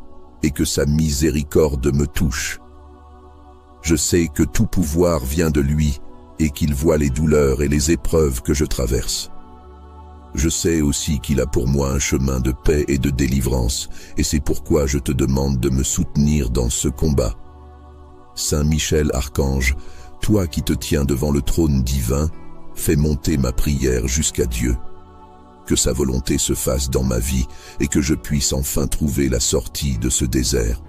S1: et que sa miséricorde me touche. Je sais que tout pouvoir vient de lui et qu'il voit les douleurs et les épreuves que je traverse. Je sais aussi qu'il a pour moi un chemin de paix et de délivrance, et c'est pourquoi je te demande de me soutenir dans ce combat. Saint Michel Archange, toi qui te tiens devant le trône divin, fais monter ma prière jusqu'à Dieu. Que sa volonté se fasse dans ma vie et que je puisse enfin trouver la sortie de ce désert.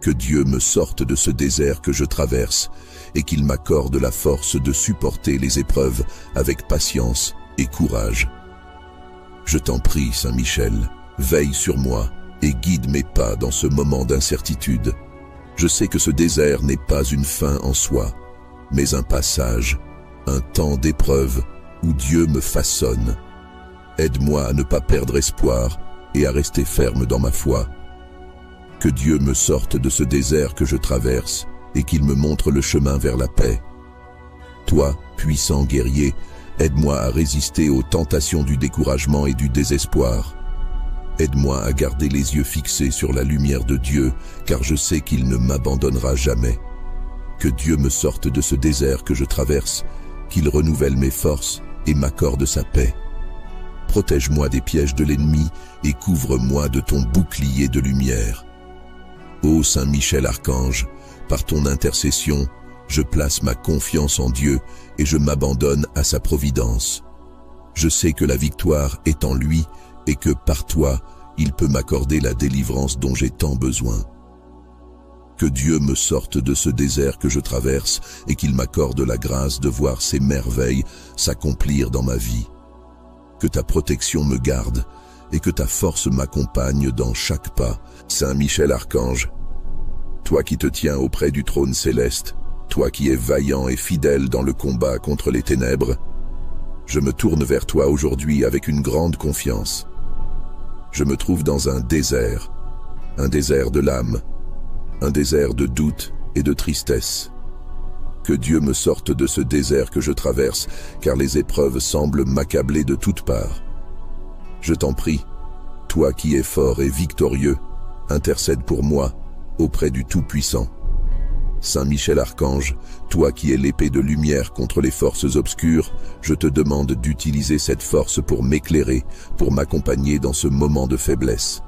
S1: Que Dieu me sorte de ce désert que je traverse et qu'il m'accorde la force de supporter les épreuves avec patience et courage. Je t'en prie, Saint Michel, veille sur moi et guide mes pas dans ce moment d'incertitude. Je sais que ce désert n'est pas une fin en soi, mais un passage, un temps d'épreuve où Dieu me façonne. Aide-moi à ne pas perdre espoir et à rester ferme dans ma foi. Que Dieu me sorte de ce désert que je traverse et qu'il me montre le chemin vers la paix. Toi, puissant guerrier, aide-moi à résister aux tentations du découragement et du désespoir. Aide-moi à garder les yeux fixés sur la lumière de Dieu, car je sais qu'il ne m'abandonnera jamais. Que Dieu me sorte de ce désert que je traverse, qu'il renouvelle mes forces et m'accorde sa paix. Protège-moi des pièges de l'ennemi et couvre-moi de ton bouclier de lumière. Ô Saint Michel Archange, par ton intercession, je place ma confiance en Dieu et je m'abandonne à sa providence. Je sais que la victoire est en lui et que par toi, il peut m'accorder la délivrance dont j'ai tant besoin. Que Dieu me sorte de ce désert que je traverse et qu'il m'accorde la grâce de voir ses merveilles s'accomplir dans ma vie. Que ta protection me garde et que ta force m'accompagne dans chaque pas. Saint Michel Archange, toi qui te tiens auprès du trône céleste, toi qui es vaillant et fidèle dans le combat contre les ténèbres, je me tourne vers toi aujourd'hui avec une grande confiance. Je me trouve dans un désert de l'âme, un désert de doute et de tristesse. Que Dieu me sorte de ce désert que je traverse, car les épreuves semblent m'accabler de toutes parts. Je t'en prie, toi qui es fort et victorieux, intercède pour moi auprès du Tout-Puissant. Saint Michel Archange, toi qui es l'épée de lumière contre les forces obscures, je te demande d'utiliser cette force pour m'éclairer, pour m'accompagner dans ce moment de faiblesse.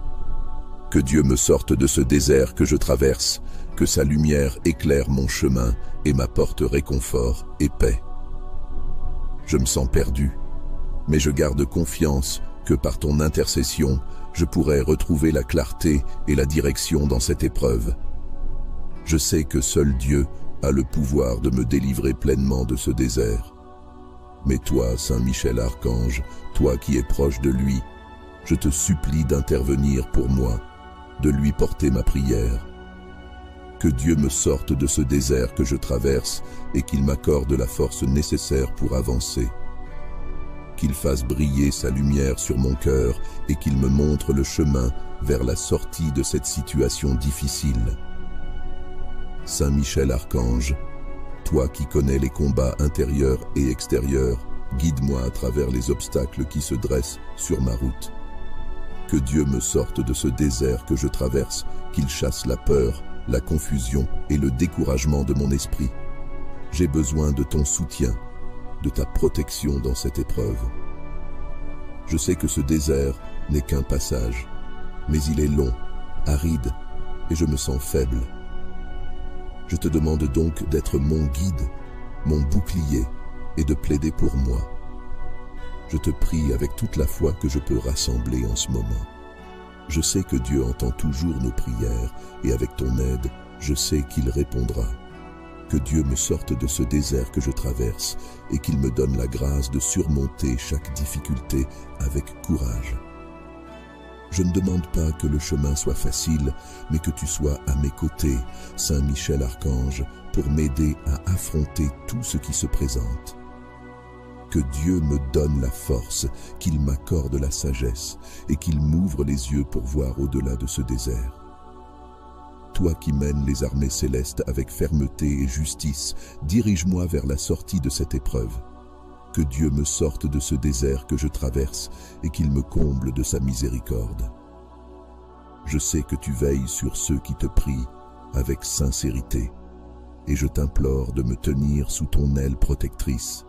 S1: Que Dieu me sorte de ce désert que je traverse, que sa lumière éclaire mon chemin et m'apporte réconfort et paix. Je me sens perdu, mais je garde confiance que par ton intercession, je pourrai retrouver la clarté et la direction dans cette épreuve. Je sais que seul Dieu a le pouvoir de me délivrer pleinement de ce désert. Mais toi, Saint Michel Archange, toi qui es proche de lui, je te supplie d'intervenir pour moi, de lui porter ma prière. Que Dieu me sorte de ce désert que je traverse et qu'il m'accorde la force nécessaire pour avancer. qu'il fasse briller sa lumière sur mon cœur et qu'il me montre le chemin vers la sortie de cette situation difficile. Saint Michel Archange, toi qui connais les combats intérieurs et extérieurs, guide-moi à travers les obstacles qui se dressent sur ma route. Que Dieu me sorte de ce désert que je traverse, qu'il chasse la peur, la confusion et le découragement de mon esprit. J'ai besoin de ton soutien, de ta protection dans cette épreuve. Je sais que ce désert n'est qu'un passage, mais il est long, aride, et je me sens faible. Je te demande donc d'être mon guide, mon bouclier, et de plaider pour moi. Je te prie avec toute la foi que je peux rassembler en ce moment. Je sais que Dieu entend toujours nos prières, et avec ton aide, je sais qu'il répondra. Que Dieu me sorte de ce désert que je traverse et qu'il me donne la grâce de surmonter chaque difficulté avec courage. Je ne demande pas que le chemin soit facile, mais que tu sois à mes côtés, Saint Michel Archange, pour m'aider à affronter tout ce qui se présente. Que Dieu me donne la force, qu'il m'accorde la sagesse et qu'il m'ouvre les yeux pour voir au-delà de ce désert. Toi qui mènes les armées célestes avec fermeté et justice, dirige-moi vers la sortie de cette épreuve. Que Dieu me sorte de ce désert que je traverse et qu'il me comble de sa miséricorde. Je sais que tu veilles sur ceux qui te prient avec sincérité, et je t'implore de me tenir sous ton aile protectrice.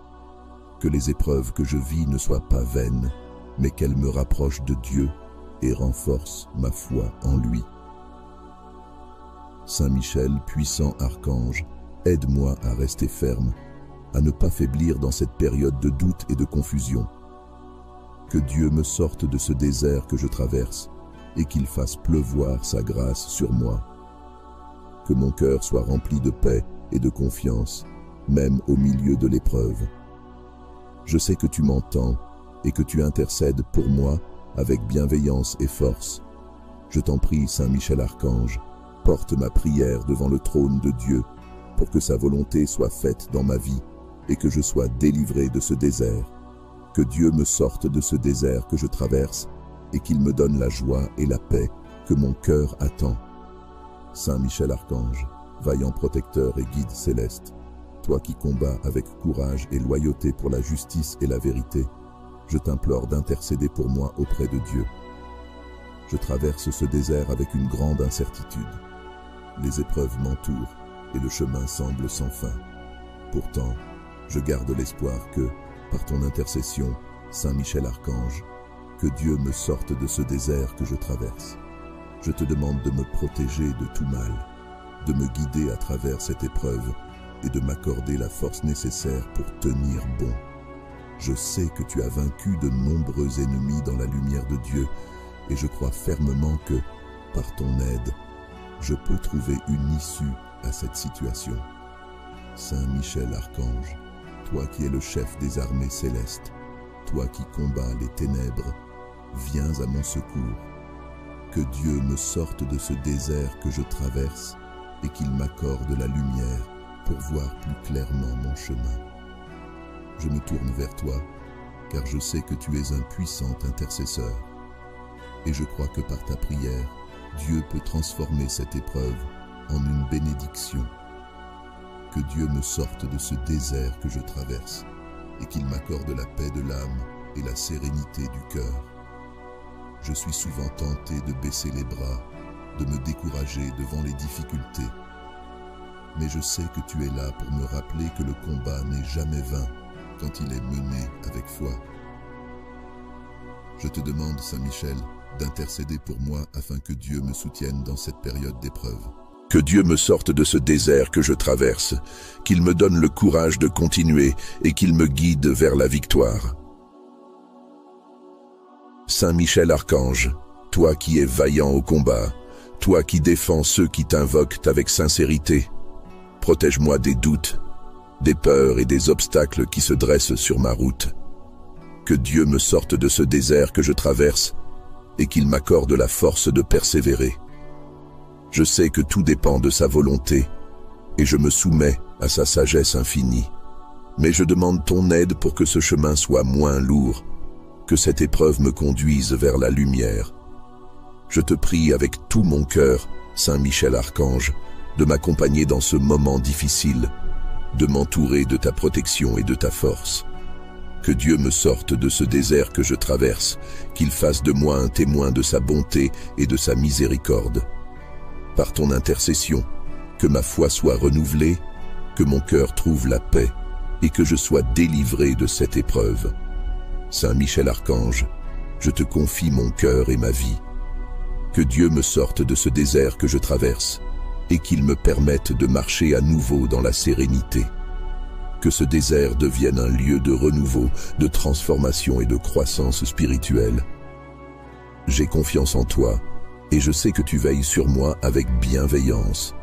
S1: Que les épreuves que je vis ne soient pas vaines, mais qu'elles me rapprochent de Dieu et renforcent ma foi en lui. Saint Michel, puissant archange, aide-moi à rester ferme, à ne pas faiblir dans cette période de doute et de confusion. Que Dieu me sorte de ce désert que je traverse et qu'il fasse pleuvoir sa grâce sur moi. Que mon cœur soit rempli de paix et de confiance, même au milieu de l'épreuve. Je sais que tu m'entends et que tu intercèdes pour moi avec bienveillance et force. Je t'en prie, Saint Michel Archange, porte ma prière devant le trône de Dieu pour que sa volonté soit faite dans ma vie et que je sois délivré de ce désert. Que Dieu me sorte de ce désert que je traverse et qu'il me donne la joie et la paix que mon cœur attend. Saint Michel Archange, vaillant protecteur et guide céleste, toi qui combats avec courage et loyauté pour la justice et la vérité, je t'implore d'intercéder pour moi auprès de Dieu. Je traverse ce désert avec une grande incertitude. Les épreuves m'entourent et le chemin semble sans fin. Pourtant, je garde l'espoir que, par ton intercession, Saint Michel Archange, que Dieu me sorte de ce désert que je traverse. Je te demande de me protéger de tout mal, de me guider à travers cette épreuve et de m'accorder la force nécessaire pour tenir bon. Je sais que tu as vaincu de nombreux ennemis dans la lumière de Dieu et je crois fermement que, par ton aide, je peux trouver une issue à cette situation. Saint Michel Archange, toi qui es le chef des armées célestes, toi qui combats les ténèbres, viens à mon secours. Que Dieu me sorte de ce désert que je traverse et qu'il m'accorde la lumière pour voir plus clairement mon chemin. Je me tourne vers toi, car je sais que tu es un puissant intercesseur. Et je crois que par ta prière, Dieu peut transformer cette épreuve en une bénédiction. Que Dieu me sorte de ce désert que je traverse et qu'il m'accorde la paix de l'âme et la sérénité du cœur. Je suis souvent tenté de baisser les bras, de me décourager devant les difficultés. Mais je sais que tu es là pour me rappeler que le combat n'est jamais vain quand il est mené avec foi. Je te demande, Saint Michel, d'intercéder pour moi afin que Dieu me soutienne dans cette période d'épreuve. Que Dieu me sorte de ce désert que je traverse, qu'il me donne le courage de continuer et qu'il me guide vers la victoire. Saint Michel Archange, toi qui es vaillant au combat, toi qui défends ceux qui t'invoquent avec sincérité, protège-moi des doutes, des peurs et des obstacles qui se dressent sur ma route. Que Dieu me sorte de ce désert que je traverse et qu'il m'accorde la force de persévérer. Je sais que tout dépend de sa volonté et je me soumets à sa sagesse infinie. mais je demande ton aide pour que ce chemin soit moins lourd, que cette épreuve me conduise vers la lumière. Je te prie avec tout mon cœur, Saint Michel Archange, de m'accompagner dans ce moment difficile, de m'entourer de ta protection et de ta force. Que Dieu me sorte de ce désert que je traverse, qu'il fasse de moi un témoin de sa bonté et de sa miséricorde. Par ton intercession, que ma foi soit renouvelée, que mon cœur trouve la paix et que je sois délivré de cette épreuve. Saint Michel Archange, je te confie mon cœur et ma vie. Que Dieu me sorte de ce désert que je traverse et qu'il me permette de marcher à nouveau dans la sérénité. Que ce désert devienne un lieu de renouveau, de transformation et de croissance spirituelle. J'ai confiance en toi et je sais que tu veilles sur moi avec bienveillance.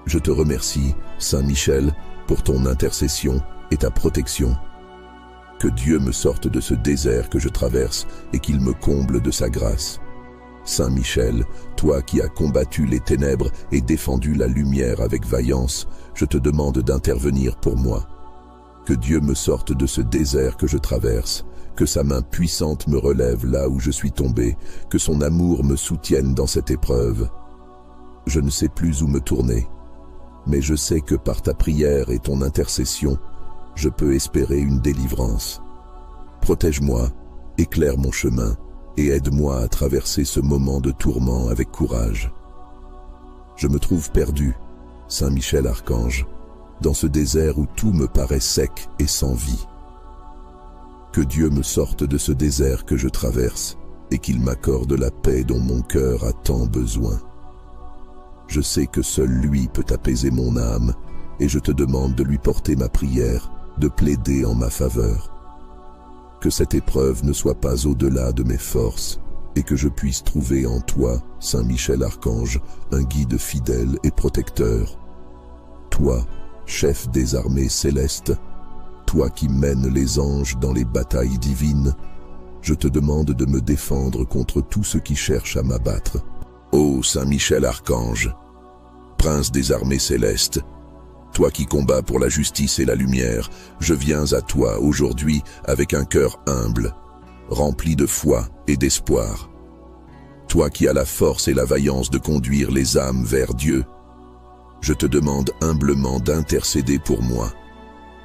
S1: Je te remercie, Saint Michel, pour ton intercession et ta protection. Que Dieu me sorte de ce désert que je traverse et qu'il me comble de sa grâce. Saint Michel, toi qui as combattu les ténèbres et défendu la lumière avec vaillance, je te demande d'intervenir pour moi. Que Dieu me sorte de ce désert que je traverse, que sa main puissante me relève là où je suis tombé, que son amour me soutienne dans cette épreuve. Je ne sais plus où me tourner, mais je sais que par ta prière et ton intercession, je peux espérer une délivrance. Protège-moi, éclaire mon chemin et aide-moi à traverser ce moment de tourment avec courage. Je me trouve perdu, Saint Michel Archange, dans ce désert où tout me paraît sec et sans vie. Que Dieu me sorte de ce désert que je traverse et qu'il m'accorde la paix dont mon cœur a tant besoin. Je sais que seul lui peut apaiser mon âme et je te demande de lui porter ma prière, de plaider en ma faveur. Que cette épreuve ne soit pas au-delà de mes forces et que je puisse trouver en toi, Saint Michel Archange, un guide fidèle et protecteur. Toi, chef des armées célestes, toi qui mènes les anges dans les batailles divines, je te demande de me défendre contre tous ceux qui cherchent à m'abattre. Ô Saint Michel Archange, prince des armées célestes, toi qui combats pour la justice et la lumière, je viens à toi aujourd'hui avec un cœur humble, rempli de foi et d'espoir. Toi qui as la force et la vaillance de conduire les âmes vers Dieu, je te demande humblement d'intercéder pour moi.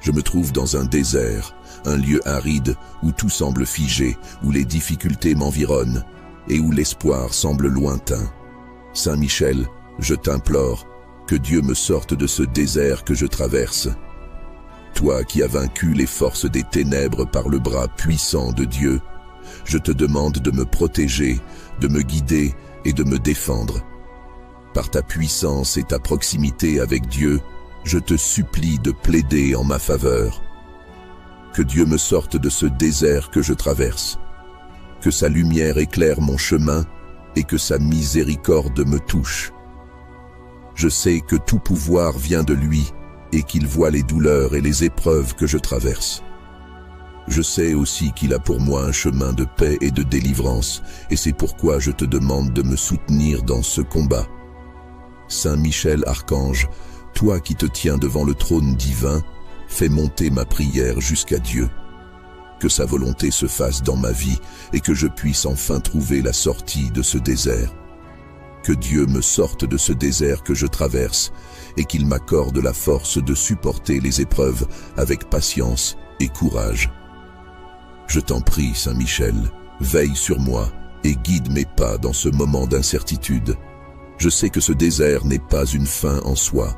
S1: Je me trouve dans un désert, un lieu aride où tout semble figé, où les difficultés m'environnent et où l'espoir semble lointain. Saint Michel, je t'implore, que Dieu me sorte de ce désert que je traverse. Toi qui as vaincu les forces des ténèbres par le bras puissant de Dieu, je te demande de me protéger, de me guider et de me défendre. Par ta puissance et ta proximité avec Dieu, je te supplie de plaider en ma faveur. Que Dieu me sorte de ce désert que je traverse, que sa lumière éclaire mon chemin et que sa miséricorde me touche. Je sais que tout pouvoir vient de lui et qu'il voit les douleurs et les épreuves que je traverse. Je sais aussi qu'il a pour moi un chemin de paix et de délivrance, et c'est pourquoi je te demande de me soutenir dans ce combat. Saint Michel Archange, toi qui te tiens devant le trône divin, fais monter ma prière jusqu'à Dieu. Que sa volonté se fasse dans ma vie et que je puisse enfin trouver la sortie de ce désert. Que Dieu me sorte de ce désert que je traverse et qu'il m'accorde la force de supporter les épreuves avec patience et courage. Je t'en prie, Saint Michel, veille sur moi et guide mes pas dans ce moment d'incertitude. Je sais que ce désert n'est pas une fin en soi,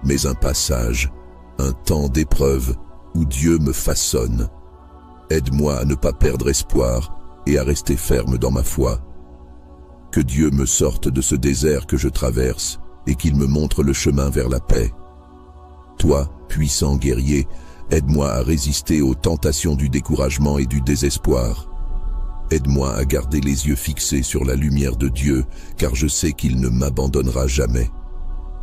S1: mais un passage, un temps d'épreuve où Dieu me façonne. Aide-moi à ne pas perdre espoir et à rester ferme dans ma foi. Que Dieu me sorte de ce désert que je traverse et qu'il me montre le chemin vers la paix. Toi, puissant guerrier, aide-moi à résister aux tentations du découragement et du désespoir. Aide-moi à garder les yeux fixés sur la lumière de Dieu, car je sais qu'il ne m'abandonnera jamais.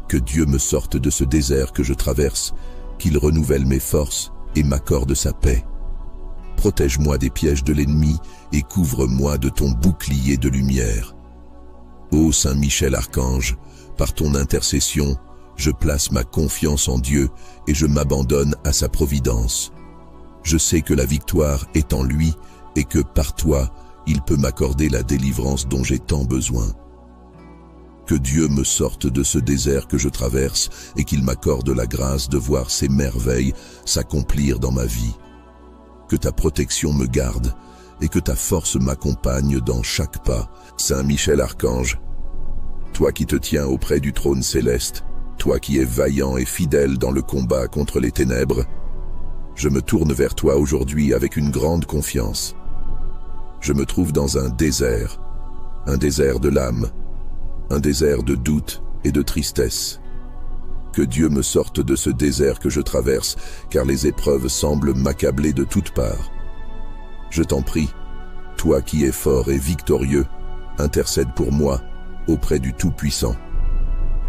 S1: Que Dieu me sorte de ce désert que je traverse, qu'il renouvelle mes forces et m'accorde sa paix. Protège-moi des pièges de l'ennemi et couvre-moi de ton bouclier de lumière. Ô Saint Michel Archange, par ton intercession, Je place ma confiance en Dieu et je m'abandonne à sa providence. Je sais que la victoire est en lui et que par toi, il peut m'accorder la délivrance dont j'ai tant besoin. Que Dieu me sorte de ce désert que je traverse et qu'il m'accorde la grâce de voir ses merveilles s'accomplir dans ma vie. Que ta protection me garde et que ta force m'accompagne dans chaque pas. Saint Michel Archange, toi qui te tiens auprès du trône céleste, toi qui es vaillant et fidèle dans le combat contre les ténèbres, je me tourne vers toi aujourd'hui avec une grande confiance. Je me trouve dans un désert de l'âme, un désert de doute et de tristesse. Que Dieu me sorte de ce désert que je traverse, car les épreuves semblent m'accabler de toutes parts. Je t'en prie, toi qui es fort et victorieux, intercède pour moi auprès du Tout-Puissant.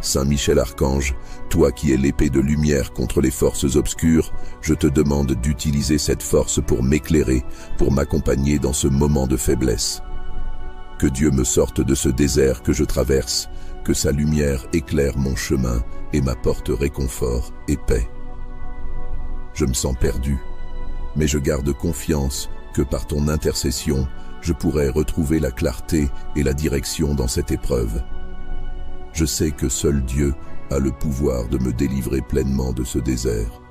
S1: Saint Michel Archange, toi qui es l'épée de lumière contre les forces obscures, je te demande d'utiliser cette force pour m'éclairer, pour m'accompagner dans ce moment de faiblesse. Que Dieu me sorte de ce désert que je traverse, que sa lumière éclaire mon chemin et m'apporte réconfort et paix. Je me sens perdu, mais je garde confiance que par ton intercession, je pourrai retrouver la clarté et la direction dans cette épreuve. Je sais que seul Dieu a le pouvoir de me délivrer pleinement de ce désert.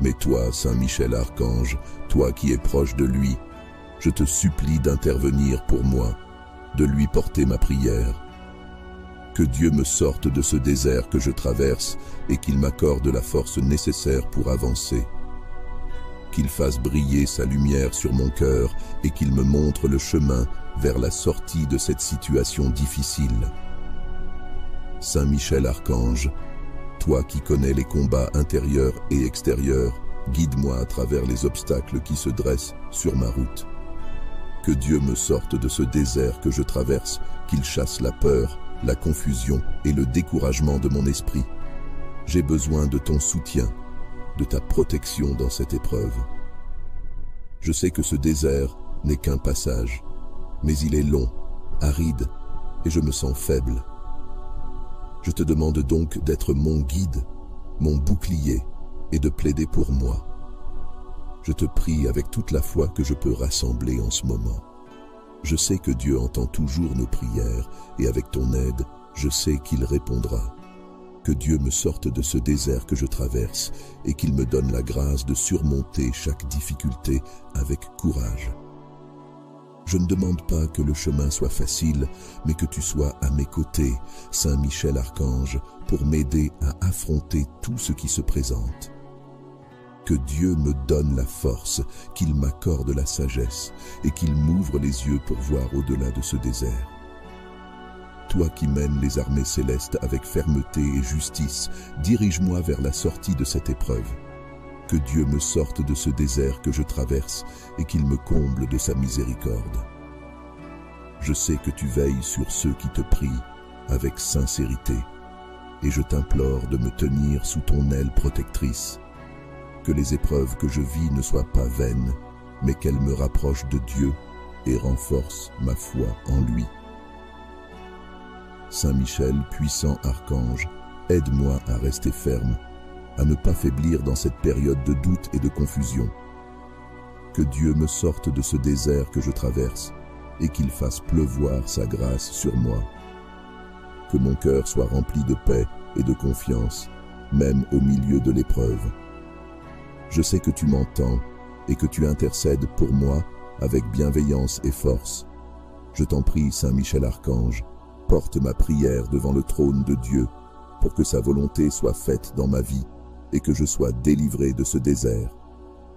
S1: Mais toi, Saint Michel Archange, toi qui es proche de lui, je te supplie d'intervenir pour moi, de lui porter ma prière. Que Dieu me sorte de ce désert que je traverse et qu'il m'accorde la force nécessaire pour avancer. Qu'il fasse briller sa lumière sur mon cœur et qu'il me montre le chemin vers la sortie de cette situation difficile. Saint Michel Archange, toi qui connais les combats intérieurs et extérieurs, guide-moi à travers les obstacles qui se dressent sur ma route. Que Dieu me sorte de ce désert que je traverse, qu'il chasse la peur, la confusion et le découragement de mon esprit. J'ai besoin de ton soutien, de ta protection dans cette épreuve. Je sais que ce désert n'est qu'un passage, mais il est long, aride, et je me sens faible. Je te demande donc d'être mon guide, mon bouclier, et de plaider pour moi. Je te prie avec toute la foi que je peux rassembler en ce moment. Je sais que Dieu entend toujours nos prières, et avec ton aide, je sais qu'il répondra. Que Dieu me sorte de ce désert que je traverse, et qu'il me donne la grâce de surmonter chaque difficulté avec courage. Je ne demande pas que le chemin soit facile, mais que tu sois à mes côtés, Saint Michel Archange, pour m'aider à affronter tout ce qui se présente. Que Dieu me donne la force, qu'il m'accorde la sagesse et qu'il m'ouvre les yeux pour voir au-delà de ce désert. Toi qui mènes les armées célestes avec fermeté et justice, dirige-moi vers la sortie de cette épreuve. Que Dieu me sorte de ce désert que je traverse et qu'il me comble de sa miséricorde. Je sais que tu veilles sur ceux qui te prient avec sincérité et je t'implore de me tenir sous ton aile protectrice. Que les épreuves que je vis ne soient pas vaines, mais qu'elles me rapprochent de Dieu et renforcent ma foi en lui. Saint Michel, puissant archange, aide-moi à rester ferme, à ne pas faiblir dans cette période de doute et de confusion. Que Dieu me sorte de ce désert que je traverse et qu'il fasse pleuvoir sa grâce sur moi. Que mon cœur soit rempli de paix et de confiance, même au milieu de l'épreuve. Je sais que tu m'entends et que tu intercèdes pour moi avec bienveillance et force. Je t'en prie, Saint Michel Archange, porte ma prière devant le trône de Dieu pour que sa volonté soit faite dans ma vie et que je sois délivré de ce désert.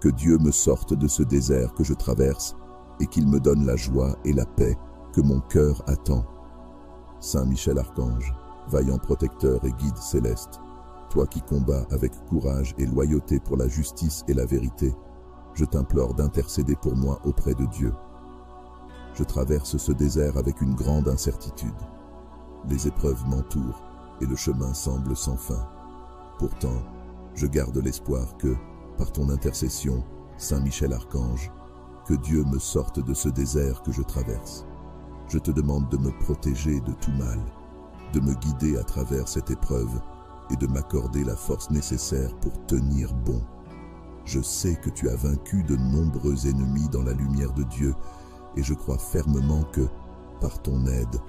S1: Que Dieu me sorte de ce désert que je traverse et qu'il me donne la joie et la paix que mon cœur attend. Saint Michel Archange, vaillant protecteur et guide céleste, toi qui combats avec courage et loyauté pour la justice et la vérité, je t'implore d'intercéder pour moi auprès de Dieu. Je traverse ce désert avec une grande incertitude. Les épreuves m'entourent et le chemin semble sans fin. Pourtant, je garde l'espoir que, par ton intercession, Saint Michel Archange, que Dieu me sorte de ce désert que je traverse. Je te demande de me protéger de tout mal, de me guider à travers cette épreuve et de m'accorder la force nécessaire pour tenir bon. Je sais que tu as vaincu de nombreux ennemis dans la lumière de Dieu et je crois fermement que, par ton aide,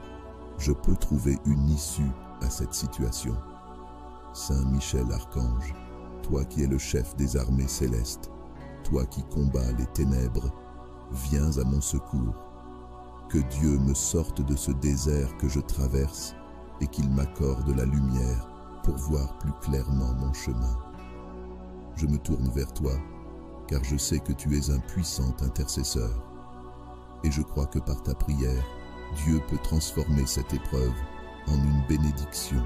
S1: je peux trouver une issue à cette situation. Saint Michel Archange, toi qui es le chef des armées célestes, toi qui combats les ténèbres, viens à mon secours. Que Dieu me sorte de ce désert que je traverse et qu'il m'accorde la lumière pour voir plus clairement mon chemin. Je me tourne vers toi, car je sais que tu es un puissant intercesseur. Et je crois que par ta prière, Dieu peut transformer cette épreuve en une bénédiction.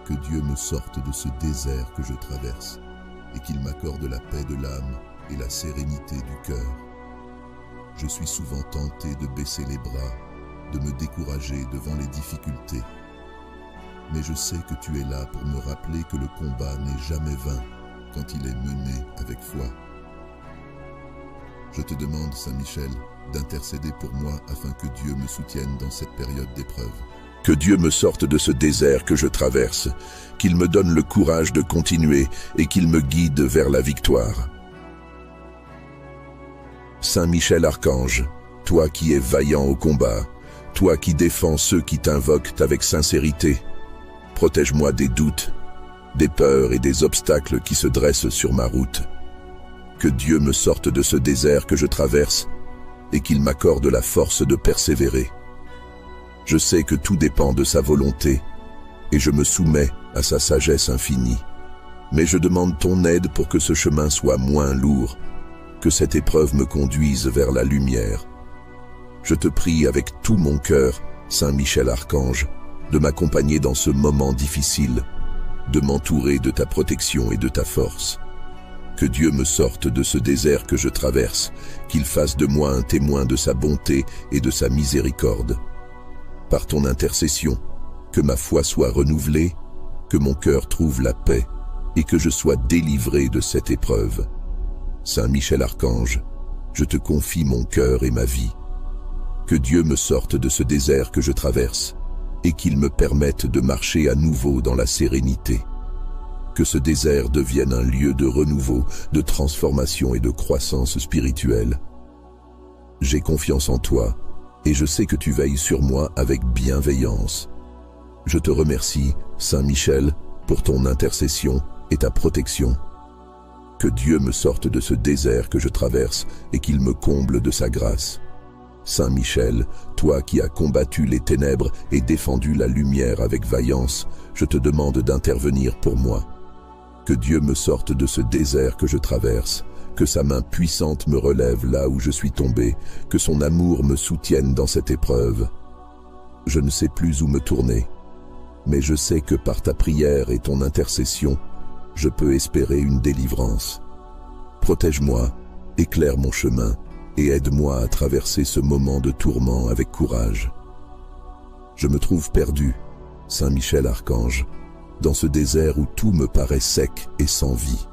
S1: Que Dieu me sorte de ce désert que je traverse et qu'il m'accorde la paix de l'âme et la sérénité du cœur. Je suis souvent tenté de baisser les bras, de me décourager devant les difficultés. Mais je sais que tu es là pour me rappeler que le combat n'est jamais vain quand il est mené avec foi. Je te demande, Saint Michel, d'intercéder pour moi afin que Dieu me soutienne dans cette période d'épreuve. Que Dieu me sorte de ce désert que je traverse, qu'il me donne le courage de continuer et qu'il me guide vers la victoire. Saint Michel Archange, toi qui es vaillant au combat, toi qui défends ceux qui t'invoquent avec sincérité, protège-moi des doutes, des peurs et des obstacles qui se dressent sur ma route. Que Dieu me sorte de ce désert que je traverse et qu'il m'accorde la force de persévérer. Je sais que tout dépend de sa volonté et je me soumets à sa sagesse infinie. Mais je demande ton aide pour que ce chemin soit moins lourd, que cette épreuve me conduise vers la lumière. Je te prie avec tout mon cœur, Saint Michel Archange, de m'accompagner dans ce moment difficile, de m'entourer de ta protection et de ta force. Que Dieu me sorte de ce désert que je traverse, qu'il fasse de moi un témoin de sa bonté et de sa miséricorde. Par ton intercession, que ma foi soit renouvelée, que mon cœur trouve la paix et que je sois délivré de cette épreuve. Saint Michel Archange, je te confie mon cœur et ma vie. Que Dieu me sorte de ce désert que je traverse et qu'il me permette de marcher à nouveau dans la sérénité. Que ce désert devienne un lieu de renouveau, de transformation et de croissance spirituelle. J'ai confiance en toi et je sais que tu veilles sur moi avec bienveillance. Je te remercie, Saint Michel, pour ton intercession et ta protection. Que Dieu me sorte de ce désert que je traverse et qu'il me comble de sa grâce. Saint Michel, toi qui as combattu les ténèbres et défendu la lumière avec vaillance, je te demande d'intervenir pour moi. Que Dieu me sorte de ce désert que je traverse, que sa main puissante me relève là où je suis tombé, que son amour me soutienne dans cette épreuve. Je ne sais plus où me tourner, mais je sais que par ta prière et ton intercession, je peux espérer une délivrance. Protège-moi, éclaire mon chemin et aide-moi à traverser ce moment de tourment avec courage. Je me trouve perdu, Saint Michel Archange, dans ce désert où tout me paraît sec et sans vie.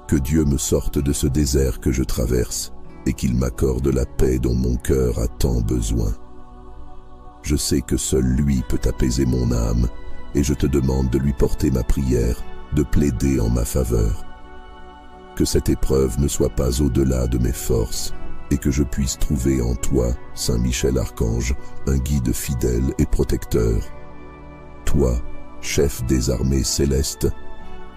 S1: Que Dieu me sorte de ce désert que je traverse et qu'il m'accorde la paix dont mon cœur a tant besoin. Je sais que seul lui peut apaiser mon âme et je te demande de lui porter ma prière, de plaider en ma faveur. Que cette épreuve ne soit pas au-delà de mes forces et que je puisse trouver en toi, Saint Michel Archange, un guide fidèle et protecteur. Toi, chef des armées célestes,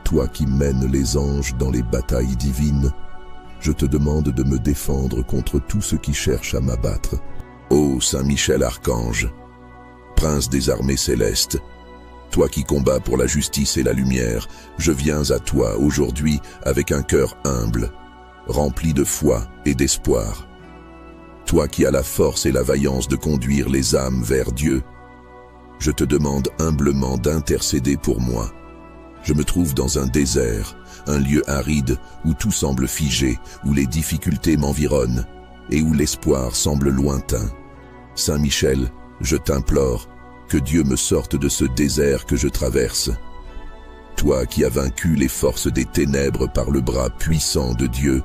S1: toi qui mènes les anges dans les batailles divines, je te demande de me défendre contre tout ce qui cherche à m'abattre. Ô Saint Michel Archange, prince des armées célestes, toi qui combats pour la justice et la lumière, je viens à toi aujourd'hui avec un cœur humble, rempli de foi et d'espoir. Toi qui as la force et la vaillance de conduire les âmes vers Dieu, je te demande humblement d'intercéder pour moi. Je me trouve dans un désert, un lieu aride où tout semble figé, où les difficultés m'environnent et où l'espoir semble lointain. Saint Michel, je t'implore, que Dieu me sorte de ce désert que je traverse. Toi qui as vaincu les forces des ténèbres par le bras puissant de Dieu,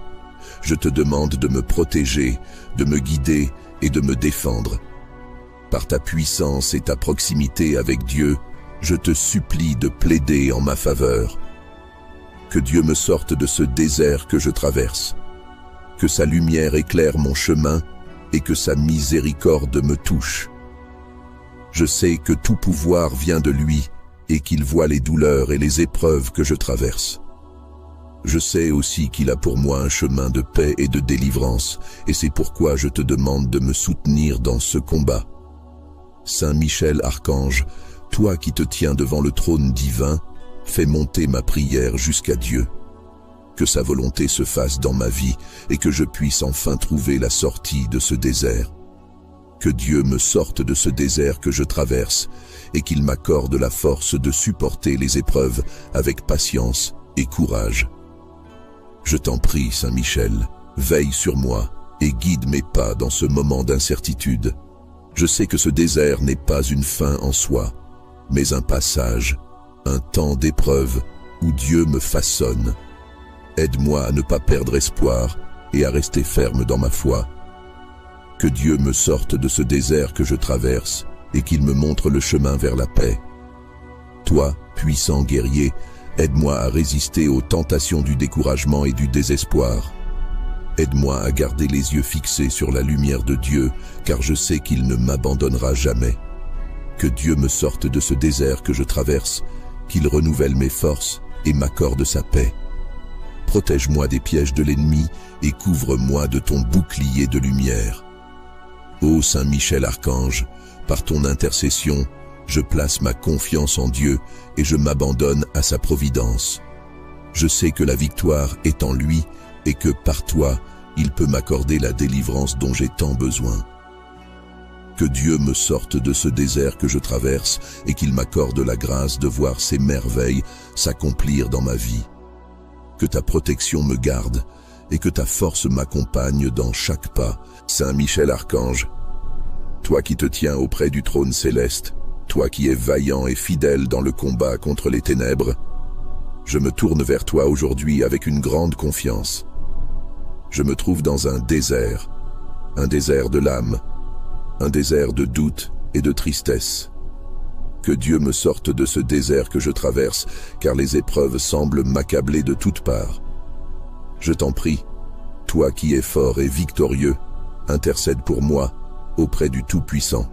S1: je te demande de me protéger, de me guider et de me défendre. Par ta puissance et ta proximité avec Dieu, je te supplie de plaider en ma faveur. Que Dieu me sorte de ce désert que je traverse, que sa lumière éclaire mon chemin et que sa miséricorde me touche. Je sais que tout pouvoir vient de lui et qu'il voit les douleurs et les épreuves que je traverse. Je sais aussi qu'il a pour moi un chemin de paix et de délivrance, et c'est pourquoi je te demande de me soutenir dans ce combat. Saint Michel Archange, toi qui te tiens devant le trône divin, fais monter ma prière jusqu'à Dieu. Que sa volonté se fasse dans ma vie et que je puisse enfin trouver la sortie de ce désert. Que Dieu me sorte de ce désert que je traverse et qu'il m'accorde la force de supporter les épreuves avec patience et courage. Je t'en prie, Saint Michel, veille sur moi et guide mes pas dans ce moment d'incertitude. Je sais que ce désert n'est pas une fin en soi, mais un passage, un temps d'épreuve où Dieu me façonne. Aide-moi à ne pas perdre espoir et à rester ferme dans ma foi. Que Dieu me sorte de ce désert que je traverse et qu'il me montre le chemin vers la paix. Toi, puissant guerrier, aide-moi à résister aux tentations du découragement et du désespoir. Aide-moi à garder les yeux fixés sur la lumière de Dieu, car je sais qu'il ne m'abandonnera jamais. Que Dieu me sorte de ce désert que je traverse, qu'il renouvelle mes forces et m'accorde sa paix. Protège-moi des pièges de l'ennemi et couvre-moi de ton bouclier de lumière. Ô Saint Michel Archange, par ton intercession, je place ma confiance en Dieu et je m'abandonne à sa providence. Je sais que la victoire est en lui et que par toi, il peut m'accorder la délivrance dont j'ai tant besoin. Que Dieu me sorte de ce désert que je traverse et qu'il m'accorde la grâce de voir ses merveilles s'accomplir dans ma vie. Que ta protection me garde et que ta force m'accompagne dans chaque pas. Saint Michel Archange, toi qui te tiens auprès du trône céleste, toi qui es vaillant et fidèle dans le combat contre les ténèbres, je me tourne vers toi aujourd'hui avec une grande confiance. Je me trouve dans un désert de l'âme, un désert de doute et de tristesse. Que Dieu me sorte de ce désert que je traverse, car les épreuves semblent m'accabler de toutes parts. Je t'en prie, toi qui es fort et victorieux, intercède pour moi auprès du Tout-Puissant.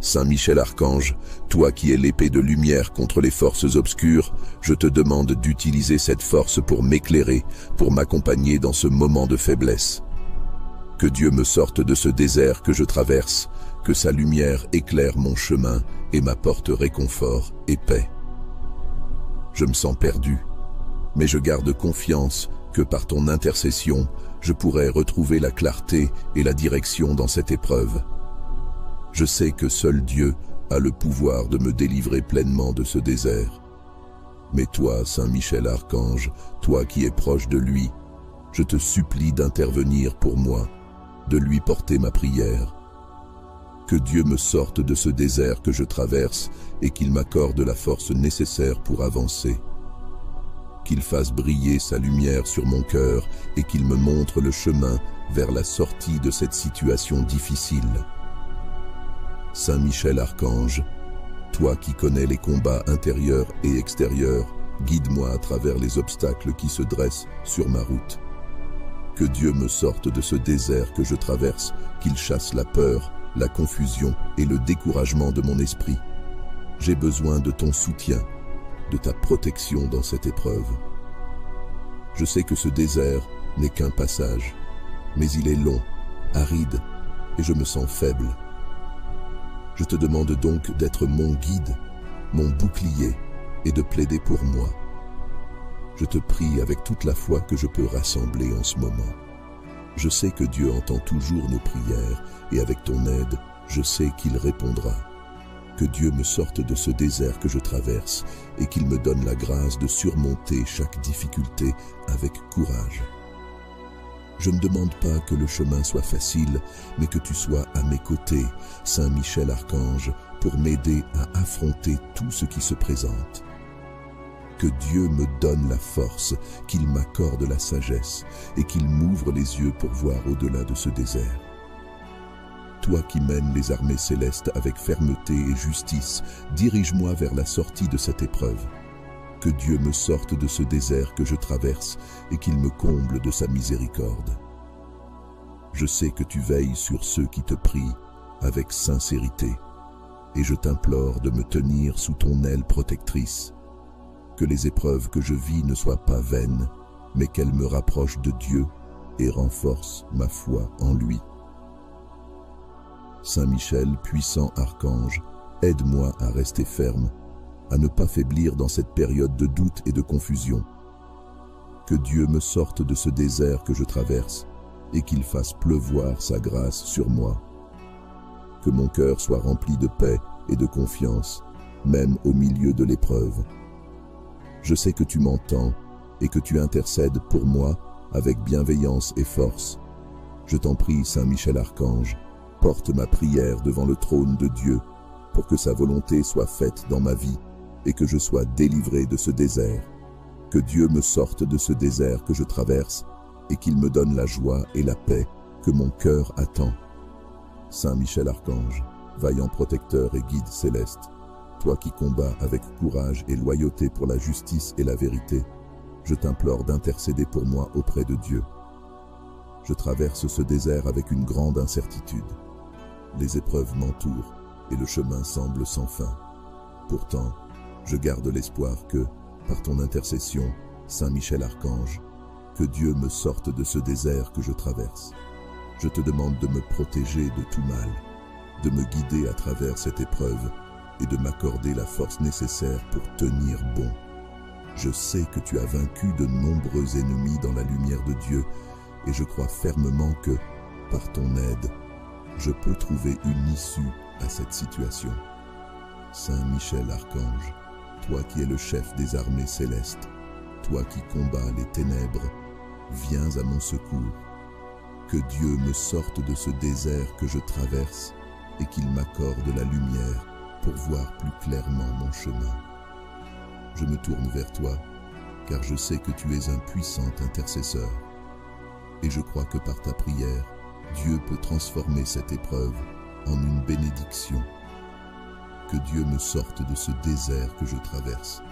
S1: Saint Michel Archange, toi qui es l'épée de lumière contre les forces obscures, je te demande d'utiliser cette force pour m'éclairer, pour m'accompagner dans ce moment de faiblesse. Que Dieu me sorte de ce désert que je traverse, que sa lumière éclaire mon chemin et m'apporte réconfort et paix. Je me sens perdu, mais je garde confiance que par ton intercession, je pourrai retrouver la clarté et la direction dans cette épreuve. Je sais que seul Dieu a le pouvoir de me délivrer pleinement de ce désert. Mais toi, Saint Michel Archange, toi qui es proche de lui, je te supplie d'intervenir pour moi, de lui porter ma prière. Que Dieu me sorte de ce désert que je traverse et qu'il m'accorde la force nécessaire pour avancer. Qu'il fasse briller sa lumière sur mon cœur et qu'il me montre le chemin vers la sortie de cette situation difficile. Saint Michel Archange, toi qui connais les combats intérieurs et extérieurs, guide-moi à travers les obstacles qui se dressent sur ma route. Que Dieu me sorte de ce désert que je traverse, qu'il chasse la peur, la confusion et le découragement de mon esprit. J'ai besoin de ton soutien, de ta protection dans cette épreuve. Je sais que ce désert n'est qu'un passage, mais il est long, aride, et je me sens faible. Je te demande donc d'être mon guide, mon bouclier, et de plaider pour moi. Je te prie avec toute la foi que je peux rassembler en ce moment. Je sais que Dieu entend toujours nos prières, et avec ton aide, je sais qu'il répondra. Que Dieu me sorte de ce désert que je traverse, et qu'il me donne la grâce de surmonter chaque difficulté avec courage. Je ne demande pas que le chemin soit facile, mais que tu sois à mes côtés, Saint Michel Archange, pour m'aider à affronter tout ce qui se présente. Que Dieu me donne la force, qu'il m'accorde la sagesse et qu'il m'ouvre les yeux pour voir au-delà de ce désert. toi qui mènes les armées célestes avec fermeté et justice, dirige-moi vers la sortie de cette épreuve. Que Dieu me sorte de ce désert que je traverse et qu'il me comble de sa miséricorde. Je sais que tu veilles sur ceux qui te prient avec sincérité, et je t'implore de me tenir sous ton aile protectrice. Que les épreuves que je vis ne soient pas vaines, mais qu'elles me rapprochent de Dieu et renforcent ma foi en lui. Saint Michel, puissant archange, aide-moi à rester ferme, à ne pas faiblir dans cette période de doute et de confusion. Que Dieu me sorte de ce désert que je traverse et qu'il fasse pleuvoir sa grâce sur moi. Que mon cœur soit rempli de paix et de confiance, même au milieu de l'épreuve. Je sais que tu m'entends et que tu intercèdes pour moi avec bienveillance et force. Je t'en prie, Saint Michel Archange, porte ma prière devant le trône de Dieu pour que sa volonté soit faite dans ma vie et que je sois délivré de ce désert. Que Dieu me sorte de ce désert que je traverse et qu'il me donne la joie et la paix que mon cœur attend. Saint Michel Archange, vaillant protecteur et guide céleste, toi qui combats avec courage et loyauté pour la justice et la vérité, je t'implore d'intercéder pour moi auprès de Dieu. Je traverse ce désert avec une grande incertitude. Les épreuves m'entourent et le chemin semble sans fin. Pourtant, je garde l'espoir que, par ton intercession, Saint Michel Archange, que Dieu me sorte de ce désert que je traverse. Je te demande de me protéger de tout mal, de me guider à travers cette épreuve et de m'accorder la force nécessaire pour tenir bon. Je sais que tu as vaincu de nombreux ennemis dans la lumière de Dieu et je crois fermement que, par ton aide, je peux trouver une issue à cette situation. Saint Michel Archange, toi qui es le chef des armées célestes, toi qui combats les ténèbres, viens à mon secours. Que Dieu me sorte de ce désert que je traverse et qu'il m'accorde la lumière pour voir plus clairement mon chemin. Je me tourne vers toi, car je sais que tu es un puissant intercesseur. Et je crois que par ta prière, Dieu peut transformer cette épreuve en une bénédiction. Que Dieu me sorte de ce désert que je traverse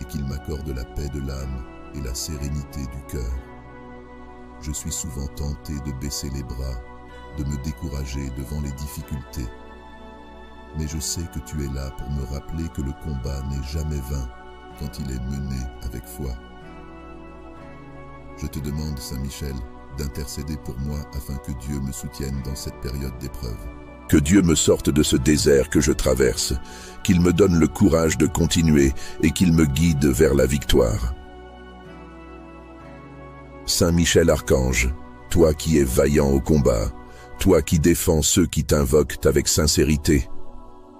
S1: et qu'il m'accorde la paix de l'âme et la sérénité du cœur. Je suis souvent tenté de baisser les bras, de me décourager devant les difficultés. Mais je sais que tu es là pour me rappeler que le combat n'est jamais vain quand il est mené avec foi. Je te demande, Saint Michel, d'intercéder pour moi afin que Dieu me soutienne dans cette période d'épreuve. Que Dieu me sorte de ce désert que je traverse, qu'il me donne le courage de continuer et qu'il me guide vers la victoire. Saint Michel Archange, toi qui es vaillant au combat, toi qui défends ceux qui t'invoquent avec sincérité,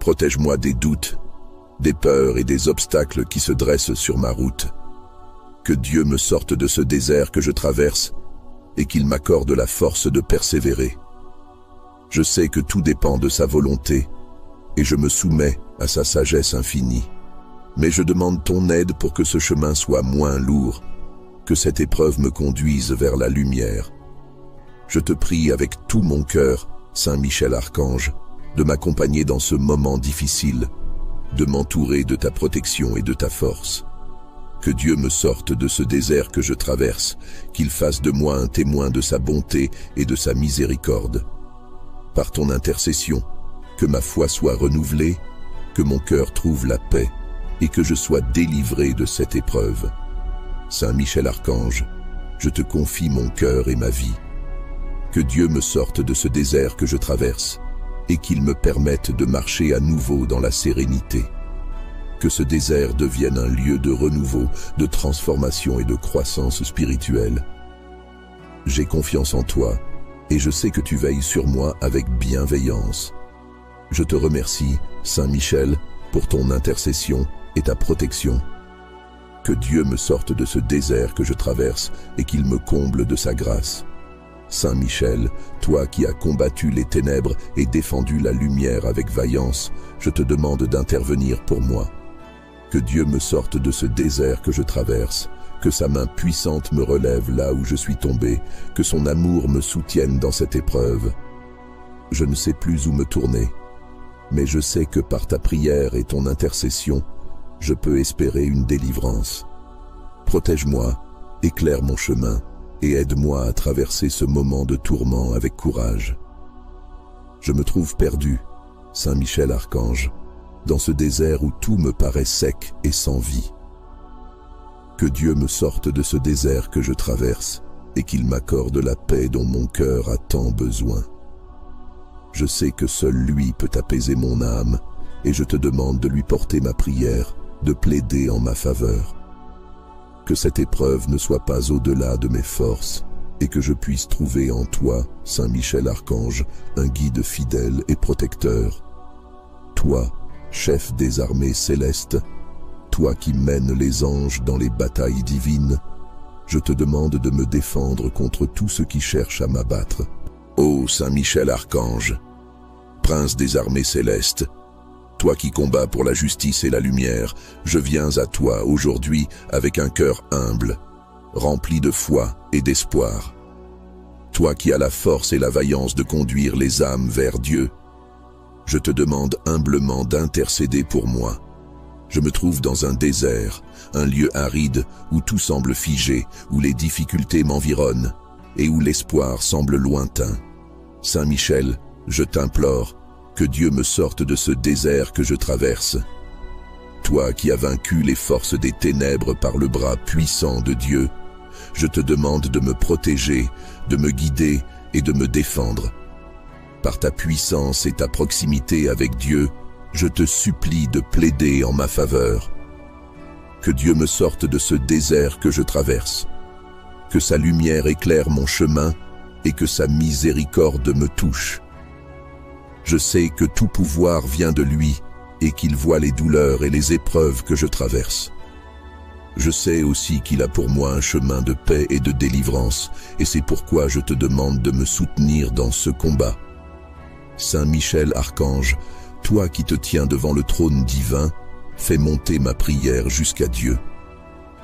S1: protège-moi des doutes, des peurs et des obstacles qui se dressent sur ma route. Que Dieu me sorte de ce désert que je traverse et qu'il m'accorde la force de persévérer. Je sais que tout dépend de sa volonté et je me soumets à sa sagesse infinie. Mais je demande ton aide pour que ce chemin soit moins lourd, que cette épreuve me conduise vers la lumière. Je te prie avec tout mon cœur, Saint Michel Archange, de m'accompagner dans ce moment difficile, de m'entourer de ta protection et de ta force. Que Dieu me sorte de ce désert que je traverse, qu'il fasse de moi un témoin de sa bonté et de sa miséricorde. Par ton intercession, que ma foi soit renouvelée, que mon cœur trouve la paix et que je sois délivré de cette épreuve. Saint Michel Archange, je te confie mon cœur et ma vie. Que Dieu me sorte de ce désert que je traverse et qu'il me permette de marcher à nouveau dans la sérénité. Que ce désert devienne un lieu de renouveau, de transformation et de croissance spirituelle. J'ai confiance en toi et je sais que tu veilles sur moi avec bienveillance. Je te remercie, Saint Michel, pour ton intercession et ta protection. Que Dieu me sorte de ce désert que je traverse et qu'il me comble de sa grâce. Saint Michel, toi qui as combattu les ténèbres et défendu la lumière avec vaillance, je te demande d'intervenir pour moi. Que Dieu me sorte de ce désert que je traverse, que sa main puissante me relève là où je suis tombé, que son amour me soutienne dans cette épreuve. Je ne sais plus où me tourner, mais je sais que par ta prière et ton intercession, je peux espérer une délivrance. Protège-moi, éclaire mon chemin et aide-moi à traverser ce moment de tourment avec courage. Je me trouve perdu, Saint Michel Archange, dans ce désert où tout me paraît sec et sans vie. Que Dieu me sorte de ce désert que je traverse et qu'il m'accorde la paix dont mon cœur a tant besoin. Je sais que seul lui peut apaiser mon âme et je te demande de lui porter ma prière, de plaider en ma faveur. Que cette épreuve ne soit pas au-delà de mes forces et que je puisse trouver en toi, Saint Michel Archange, un guide fidèle et protecteur. Toi, chef des armées célestes, toi qui mènes les anges dans les batailles divines, je te demande de me défendre contre tout ce qui cherche à m'abattre. Ô Saint Michel Archange, prince des armées célestes, toi qui combats pour la justice et la lumière, je viens à toi aujourd'hui avec un cœur humble, rempli de foi et d'espoir. Toi qui as la force et la vaillance de conduire les âmes vers Dieu, je te demande humblement d'intercéder pour moi. Je me trouve dans un désert, un lieu aride où tout semble figé, où les difficultés m'environnent et où l'espoir semble lointain. Saint Michel, je t'implore, que Dieu me sorte de ce désert que je traverse. Toi qui as vaincu les forces des ténèbres par le bras puissant de Dieu, je te demande de me protéger, de me guider et de me défendre. Par ta puissance et ta proximité avec Dieu, je te supplie de plaider en ma faveur. Que Dieu me sorte de ce désert que je traverse, que sa lumière éclaire mon chemin et que sa miséricorde me touche. Je sais que tout pouvoir vient de lui et qu'il voit les douleurs et les épreuves que je traverse. Je sais aussi qu'il a pour moi un chemin de paix et de délivrance, et c'est pourquoi je te demande de me soutenir dans ce combat. Saint Michel Archange, toi qui te tiens devant le trône divin, fais monter ma prière jusqu'à Dieu.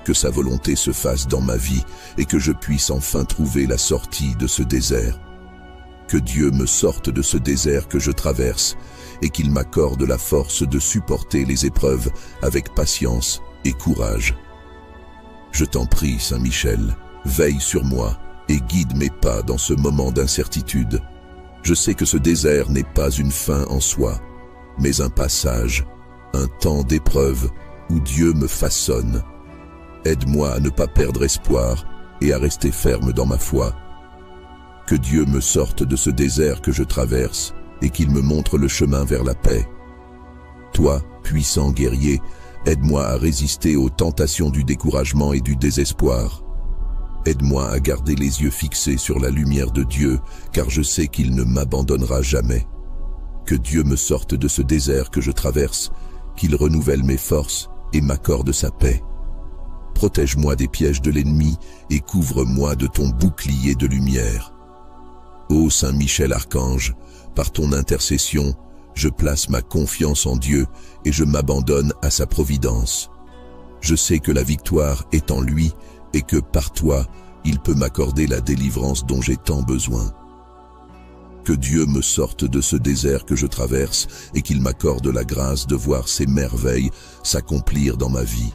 S1: Que sa volonté se fasse dans ma vie et que je puisse enfin trouver la sortie de ce désert. Que Dieu me sorte de ce désert que je traverse et qu'il m'accorde la force de supporter les épreuves avec patience et courage. Je t'en prie, Saint Michel, veille sur moi et guide mes pas dans ce moment d'incertitude. Je sais que ce désert n'est pas une fin en soi, mais un passage, un temps d'épreuve où Dieu me façonne. Aide-moi à ne pas perdre espoir et à rester ferme dans ma foi. Que Dieu me sorte de ce désert que je traverse et qu'il me montre le chemin vers la paix. Toi, puissant guerrier, aide-moi à résister aux tentations du découragement et du désespoir. Aide-moi à garder les yeux fixés sur la lumière de Dieu, car je sais qu'il ne m'abandonnera jamais. Que Dieu me sorte de ce désert que je traverse, qu'il renouvelle mes forces et m'accorde sa paix. Protège-moi des pièges de l'ennemi et couvre-moi de ton bouclier de lumière. Ô Saint Michel Archange, par ton intercession, je place ma confiance en Dieu et je m'abandonne à sa providence. Je sais que la victoire est en lui et que par toi, il peut m'accorder la délivrance dont j'ai tant besoin. Que Dieu me sorte de ce désert que je traverse et qu'il m'accorde la grâce de voir ses merveilles s'accomplir dans ma vie.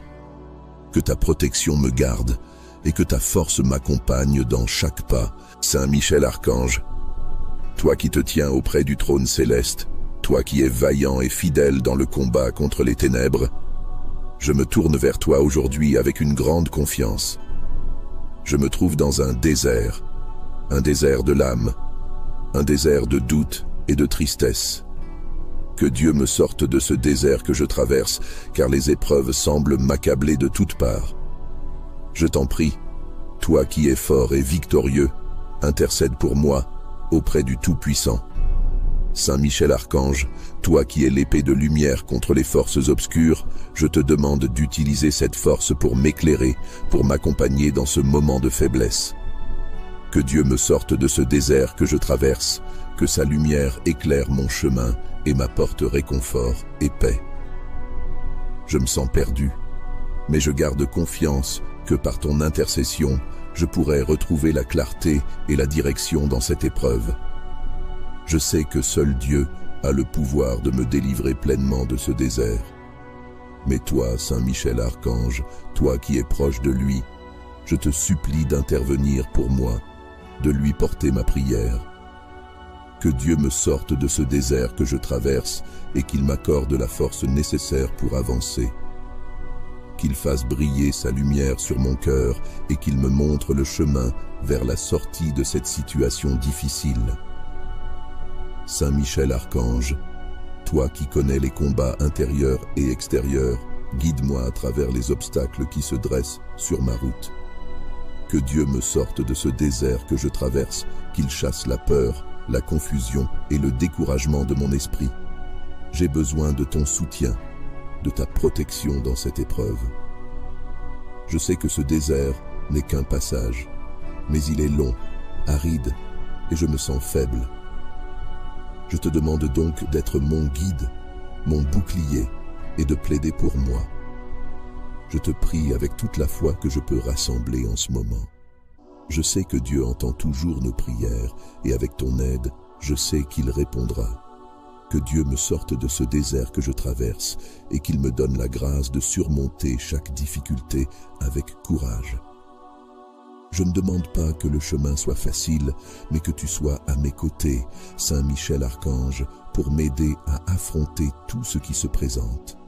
S1: Que ta protection me garde et que ta force m'accompagne dans chaque pas. Saint Michel Archange, toi qui te tiens auprès du trône céleste, toi qui es vaillant et fidèle dans le combat contre les ténèbres, je me tourne vers toi aujourd'hui avec une grande confiance. Je me trouve dans un désert de l'âme, un désert de doute et de tristesse. Que Dieu me sorte de ce désert que je traverse, car les épreuves semblent m'accabler de toutes parts. Je t'en prie, toi qui es fort et victorieux, intercède pour moi auprès du Tout-Puissant. Saint Michel Archange, toi qui es l'épée de lumière contre les forces obscures, je te demande d'utiliser cette force pour m'éclairer, pour m'accompagner dans ce moment de faiblesse. Que Dieu me sorte de ce désert que je traverse, que sa lumière éclaire mon chemin et m'apporte réconfort et paix. Je me sens perdu, mais je garde confiance que par ton intercession, je pourrai retrouver la clarté et la direction dans cette épreuve. Je sais que seul Dieu a le pouvoir de me délivrer pleinement de ce désert. Mais toi, Saint Michel Archange, toi qui es proche de lui, je te supplie d'intervenir pour moi, de lui porter ma prière. Que Dieu me sorte de ce désert que je traverse et qu'il m'accorde la force nécessaire pour avancer. Qu'il fasse briller sa lumière sur mon cœur et qu'il me montre le chemin vers la sortie de cette situation difficile. Saint Michel Archange, toi qui connais les combats intérieurs et extérieurs, guide-moi à travers les obstacles qui se dressent sur ma route. Que Dieu me sorte de ce désert que je traverse, qu'il chasse la peur, la confusion et le découragement de mon esprit. J'ai besoin de ton soutien, de ta protection dans cette épreuve. Je sais que ce désert n'est qu'un passage, mais il est long, aride, et je me sens faible. Je te demande donc d'être mon guide, mon bouclier, et de plaider pour moi. Je te prie avec toute la foi que je peux rassembler en ce moment. Je sais que Dieu entend toujours nos prières, et avec ton aide, je sais qu'il répondra. Que Dieu me sorte de ce désert que je traverse, et qu'il me donne la grâce de surmonter chaque difficulté avec courage. Je ne demande pas que le chemin soit facile, mais que tu sois à mes côtés, Saint Michel Archange, pour m'aider à affronter tout ce qui se présente.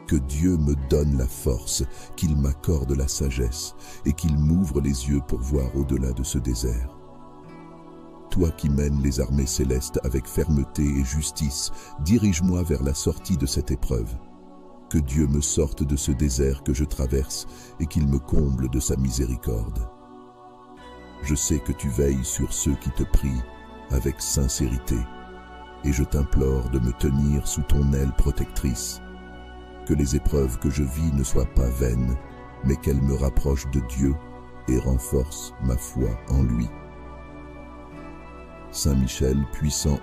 S1: Que Dieu me donne la force, qu'il m'accorde la sagesse et qu'il m'ouvre les yeux pour voir au-delà de ce désert. Toi qui mènes les armées célestes avec fermeté et justice, dirige-moi vers la sortie de cette épreuve. Que Dieu me sorte de ce désert que je traverse et qu'il me comble de sa miséricorde. Je sais que tu veilles sur ceux qui te prient avec sincérité et je t'implore de me tenir sous ton aile protectrice. Que les épreuves que je vis ne soient pas vaines, mais qu'elles me rapprochent de Dieu et renforcent ma foi en lui. Saint Michel, puissant